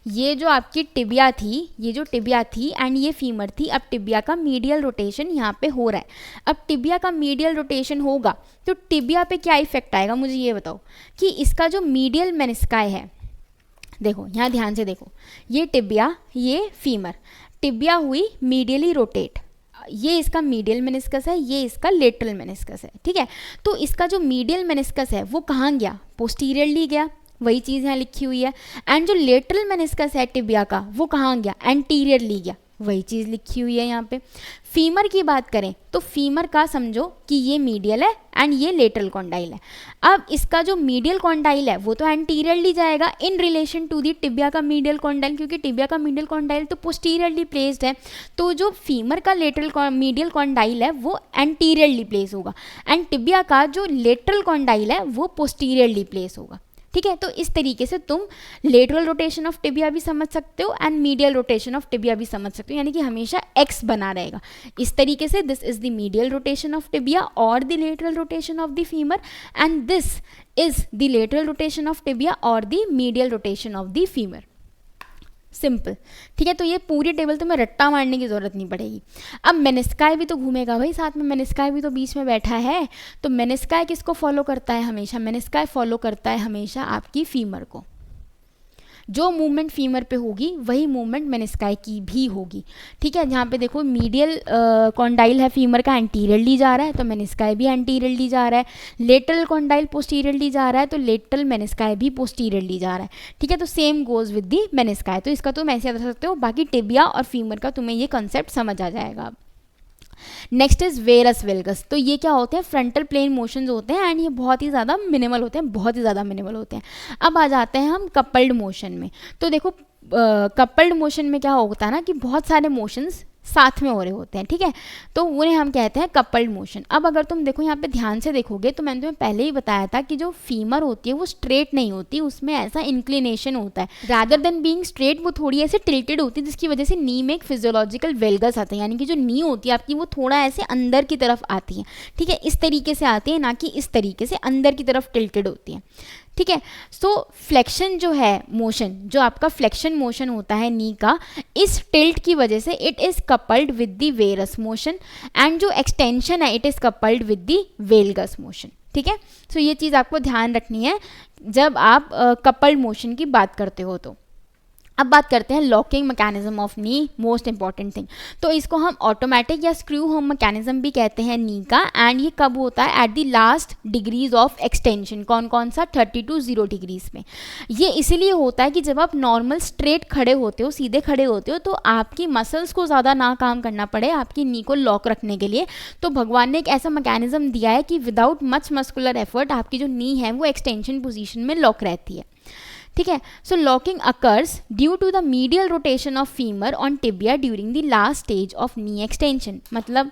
ये जो आपकी टिबिया थी, ये जो टिबिया थी एंड ये फीमर थी, अब टिबिया का मीडियल रोटेशन यहाँ पे हो रहा है। अब टिबिया का मीडियल रोटेशन होगा तो टिबिया पे क्या इफेक्ट आएगा, मुझे ये बताओ कि इसका जो मीडियल मेनिस्काई है, देखो यहाँ ध्यान से देखो, ये टिबिया, ये फीमर, टिबिया हुई मीडियली रोटेट, ये इसका मीडियल मेनिस्कस है, ये इसका लेटरल मेनिस्कस है, ठीक है। तो इसका जो मीडियल मेनिस्कस है वो कहाँ गया? पोस्टीरियरली गया, वही चीज़ यहाँ लिखी हुई है। एंड जो लेटरल मेनिस्कस है टिबिया का वो कहाँ गया? एंटीरियरली गया, वही चीज़ लिखी हुई है यहाँ पे। फीमर की बात करें तो फीमर का समझो कि ये मीडियल है एंड ये लेटरल कॉन्डाइल है। अब इसका जो मीडियल कॉन्डाइल है वो तो एंटीरियरली जाएगा in relation to the tibia का मीडियल कॉन्डाइल, क्योंकि टिबिया का मीडियल कॉन्डाइल तो पोस्टीरियरली प्लेस्ड है, तो जो फीमर का लेटरल मीडियल कॉन्डाइल है वो एंटीरियरली प्लेस होगा एंड टिबिया का जो लेटरल कॉन्डाइल है वो पोस्टीरियरली प्लेस होगा, ठीक है। तो इस तरीके से तुम लेटरल रोटेशन ऑफ टिबिया भी समझ सकते हो and medial rotation of tibia भी समझ सकते हो, यानी कि हमेशा एक्स बना रहेगा इस तरीके से। This is the medial rotation of tibia और the lateral rotation of the femur and this is the lateral rotation of tibia और the medial rotation of the femur. Simple, ठीक है। तो ये पूरी टेबल तुम्हें रट्टा मारने की जरूरत नहीं पड़ेगी। अब मेनिस्काई भी तो घूमेगा भाई साथ में, मेनिस्काई भी तो बीच में बैठा है, तो मेनिस्काई किसको फॉलो करता है हमेशा? मेनिस्काई फॉलो करता है हमेशा आपकी फीमर को। जो मूवमेंट फीमर पे होगी वही मूवमेंट मेनिस्काई की भी होगी, ठीक है। जहाँ पे देखो मीडियल कॉन्डाइल है फीमर का, एंटीरियरली जा रहा है, तो मेनिस्काई भी एंटीरियरली जा रहा है। लेटरल कॉन्डाइल पोस्टीरियरली जा रहा है, तो लेटरल मेनिस्काई भी पोस्टीरियरली जा रहा है, ठीक है। तो सेम गोज विद दी मेनिस्काई। तो इसका तुम ऐसे बता सकते हो, बाकी टिबिया और फीमर का तुम्हें ये कंसेप्ट समझ आ जाएगा। Next is varus valgus. तो ये क्या होते हैं? फ्रंटल प्लेन मोशंस होते हैं एंड ये बहुत ही ज़्यादा मिनिमल होते हैं, बहुत ही ज़्यादा मिनिमल होते हैं। अब आ जाते हैं हम कपल्ड मोशन में। तो देखो कपल्ड मोशन में क्या होता है ना कि बहुत सारे मोशंस साथ में हो रहे होते हैं, ठीक है, तो उन्हें हम कहते हैं कपल्ड मोशन। अब अगर तुम देखो यहाँ पे ध्यान से देखोगे तो मैंने तुम्हें पहले ही बताया था कि जो फीमर होती है वो स्ट्रेट नहीं होती, उसमें ऐसा इंक्लिनेशन होता है, रादर देन बीइंग स्ट्रेट वो थोड़ी ऐसे टिल्टेड होती है, जिसकी वजह से नी में एक फिजियोलॉजिकल वेल्गस आता है, यानी कि जो नी होती है आपकी वो थोड़ा ऐसे अंदर की तरफ आती है, ठीक है, इस तरीके से आती है, ना कि इस तरीके से अंदर की तरफ टिल्टेड होती है, ठीक है। सो फ्लेक्शन जो है मोशन, जो आपका फ्लेक्शन मोशन होता है नी का, इस टिल्ट की वजह से it is coupled with the varus motion and जो एक्सटेंशन है it is coupled with the valgus motion, ठीक है। सो ये चीज़ आपको ध्यान रखनी है जब आप कपल्ड मोशन की बात करते हो। तो अब बात करते हैं locking mechanism of knee, most important thing. तो इसको हम ऑटोमेटिक या स्क्रू होम मैकेनिज्म भी कहते हैं नी का, एंड ये कब होता है? At the last degrees of extension. कौन कौन सा? 30 to 0 डिग्रीज में। ये इसीलिए होता है कि जब आप नॉर्मल स्ट्रेट खड़े होते हो, सीधे खड़े होते हो, तो आपकी मसल्स को ज़्यादा ना काम करना पड़े आपकी नी को लॉक रखने के लिए। तो भगवान ने एक ऐसा मैकेनिज्म दिया है कि विदाउट मच मस्कुलर एफर्ट आपकी जो नी है वो एक्सटेंशन पोजीशन में लॉक रहती है। ठीक है, so locking occurs due to the medial rotation of femur on tibia during the last stage of knee extension. मतलब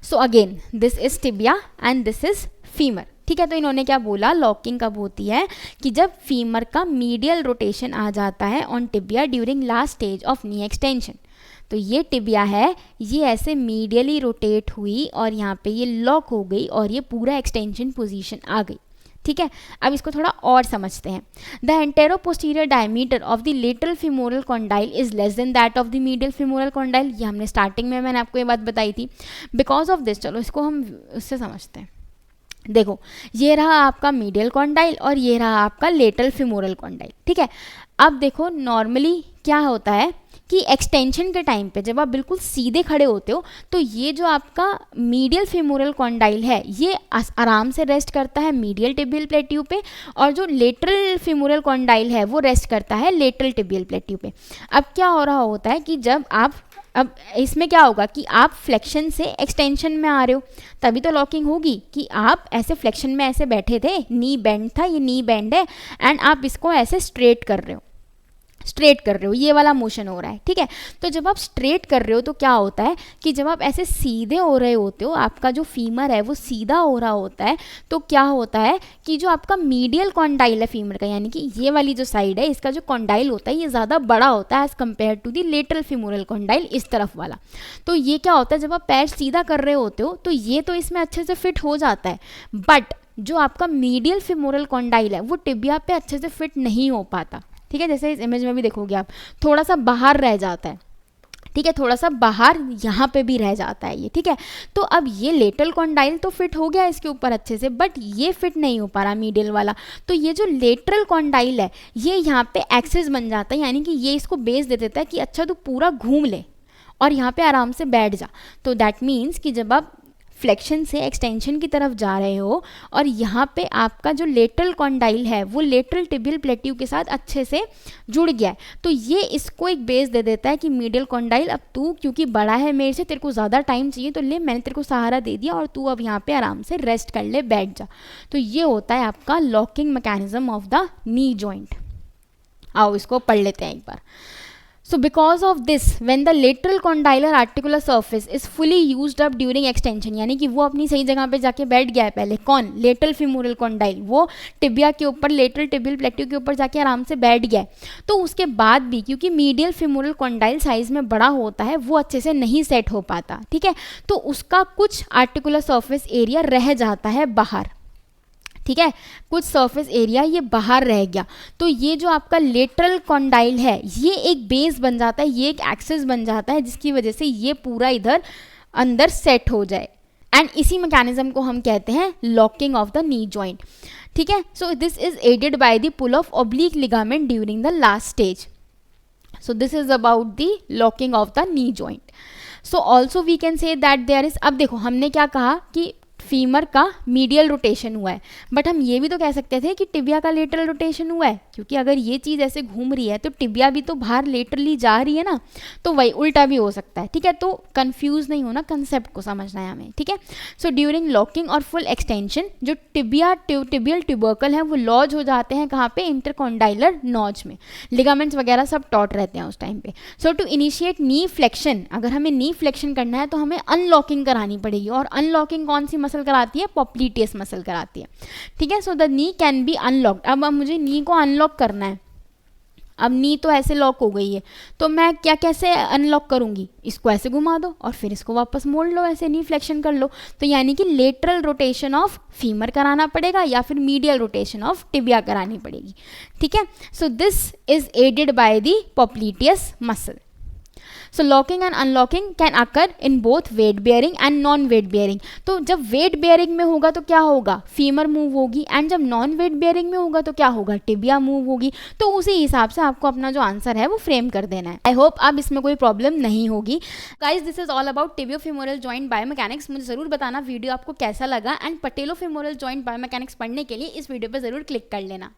so again this is tibia and this is femur. ठीक है, तो इन्होंने क्या बोला, लॉकिंग कब होती है कि जब फीमर का मीडियल रोटेशन आ जाता है on tibia during last stage of knee extension. तो ये टिबिया है, ये ऐसे मीडियली रोटेट हुई और यहाँ पे ये लॉक हो गई और ये पूरा एक्सटेंशन पोजीशन आ गई। ठीक है, अब इसको थोड़ा और समझते हैं। The entero-posterior diameter of the lateral femoral condyle is less than that of the medial femoral condyle. ये हमने स्टार्टिंग में मैंने आपको ये बात बताई थी। बिकॉज ऑफ दिस, चलो इसको हम उससे समझते हैं। देखो, ये रहा आपका मीडियल कॉन्डाइल और ये रहा आपका लेटरल फीमोरल कॉन्डाइल। ठीक है, अब देखो नॉर्मली क्या होता है कि एक्सटेंशन के टाइम पे जब आप बिल्कुल सीधे खड़े होते हो तो ये जो आपका मीडियल फेमोरल कॉन्डाइल है ये आराम से रेस्ट करता है मीडियल टिबियल प्लेट्यू पे, और जो लेटरल फेमोरल कॉन्डाइल है वो रेस्ट करता है लेटरल टिबियल प्लेट्यू पे। अब क्या हो रहा होता है कि जब आप, अब इसमें क्या होगा कि आप फ्लेक्शन से एक्सटेंशन में आ रहे हो, तभी तो लॉकिंग होगी कि आप ऐसे फ्लेक्शन में ऐसे बैठे थे, नी बेंड था, ये नी बेंड है, एंड आप इसको ऐसे स्ट्रेट कर रहे हो, ये वाला मोशन हो रहा है। ठीक है, तो जब आप स्ट्रेट कर रहे हो तो क्या होता है कि जब आप ऐसे सीधे हो रहे होते हो, आपका जो फीमर है वो सीधा हो रहा होता है, तो क्या होता है कि जो आपका मीडियल कॉन्डाइल है फीमर का, यानी कि ये वाली जो साइड है इसका जो कॉन्डाइल होता है ये ज़्यादा बड़ा होता है as compared to the lateral femoral condyle, इस तरफ वाला। तो ये क्या होता है, जब आप पैर सीधा कर रहे होते हो तो ये तो इसमें अच्छे से फिट हो जाता है, बट जो आपका मीडियल फीमोरल कॉन्डाइल है वो टिबिया पे अच्छे से फिट नहीं हो पाता। ठीक है, जैसे इस इमेज में भी देखोगे आप, थोड़ा सा बाहर रह जाता है। ठीक है, थोड़ा सा बाहर यहाँ पे भी रह जाता है ये। ठीक है, तो अब ये लेटरल कॉन्डाइल तो फिट हो गया इसके ऊपर अच्छे से, बट ये फिट नहीं हो पा रहा मीडियल वाला। तो ये जो लेटरल कॉन्डाइल है ये यहाँ पे एक्सिस बन जाता है, यानी कि ये इसको बेस दे देता है कि अच्छा तू पूरा घूम ले और यहाँ पे आराम से बैठ जा। तो दैट मीन्स कि जब आप फ्लेक्शन से एक्सटेंशन की तरफ जा रहे हो और यहाँ पे आपका जो लेटरल कॉन्डाइल है वो लेटरल टिबियल प्लेट्यू के साथ अच्छे से जुड़ गया है, तो ये इसको एक बेस दे देता है कि मीडियल कॉन्डाइल अब तू क्योंकि बड़ा है मेरे से, तेरे को ज़्यादा टाइम चाहिए, तो ले मैंने तेरे को सहारा दे दिया और तू अब यहाँ पे आराम से रेस्ट कर ले, बैठ जा। तो ये होता है आपका locking mechanism of the knee joint. आओ इसको पढ़ लेते हैं एक बार। So because of this, when the lateral condylar articular surface is fully used up during extension, यानी कि वो अपनी सही जगह पे जाके बैठ गया है पहले, कौन? लेटरल फीमोरल कॉन्डाइल, वो टिबिया के ऊपर लेटरल टिबियल प्लेट्यू के ऊपर जाके आराम से बैठ गया है। तो उसके बाद भी क्योंकि मीडियल फीमोरल कॉन्डाइल साइज में बड़ा होता है वो अच्छे से नहीं सेट हो पाता। ठीक है, तो उसका कुछ आर्टिकुलर सर्फेस एरिया रह जाता है बाहर। ठीक है, कुछ सरफेस एरिया ये बाहर रह गया, तो ये जो आपका लेटरल कॉन्डाइल है ये एक बेस बन जाता है, ये एक एक्सिस बन जाता है जिसकी वजह से ये पूरा इधर अंदर सेट हो जाए, एंड इसी मैकेनिज्म को हम कहते हैं locking of the knee joint. ठीक है, so this is aided by the pull of oblique ligament during the last stage. So this is about the locking of the knee joint. So also we can say that there is, अब देखो हमने क्या कहा कि फीमर का मीडियल रोटेशन हुआ है, बट हम ये भी तो कह सकते थे कि टिबिया का लेटरल रोटेशन हुआ है, क्योंकि अगर ये चीज़ ऐसे घूम रही है तो टिबिया भी तो बाहर लेटरली जा रही है ना, तो वही उल्टा भी हो सकता है। ठीक है, तो कंफ्यूज नहीं होना, कंसेप्ट को समझना है हमें। ठीक है, सो ड्यूरिंग लॉकिंग और फुल एक्सटेंशन जो टिबियल ट्यूबर्कल है वो लॉज हो जाते हैं कहाँ पे? इंटरकॉन्डाइलर नॉज में। लिगामेंट्स वगैरह सब टॉट रहते हैं उस टाइम पे। सो टू इनिशिएट नी फ्लेक्शन, अगर हमें नी फ्लेक्शन करना है तो हमें अनलॉकिंग करानी पड़ेगी, और अनलॉकिंग कौन सी मसल कराती है? पॉप्लीटियस मसल कराती है। ठीक है, so the knee can be unlocked. अब मुझे नी को अनलॉक करना है, अब नी तो ऐसे लॉक हो गई है, तो मैं क्या कैसे अनलॉक करूंगी? इसको ऐसे घुमा दो और फिर इसको वापस मोड़ लो, ऐसे नी फ्लेक्शन कर लो। तो यानी कि लेटरल रोटेशन ऑफ फीमर कराना पड़ेगा या फिर मीडियल रोटेशन ऑफ टिबिया करानी पड़ेगी। ठीक है, so this is aided by the popliteus muscle. So locking and unlocking can occur in both weight bearing and non weight bearing. तो जब वेट बेयरिंग में होगा तो क्या होगा, फीमर मूव होगी, एंड जब नॉन वेट बेयरिंग में होगा तो क्या होगा, टिबिया मूव होगी। तो उसी हिसाब से आपको अपना जो आंसर है वो फ्रेम कर देना है। आई होप अब इसमें कोई प्रॉब्लम नहीं होगी। Guys this is all about tibiofemoral joint biomechanics. मुझे जरूर बताना वीडियो आपको कैसा लगा, एंड पटेलोफेमोरल जॉइंट बायोमैकेनिक्स पढ़ने के लिए इस वीडियो पर जरूर क्लिक कर लेना।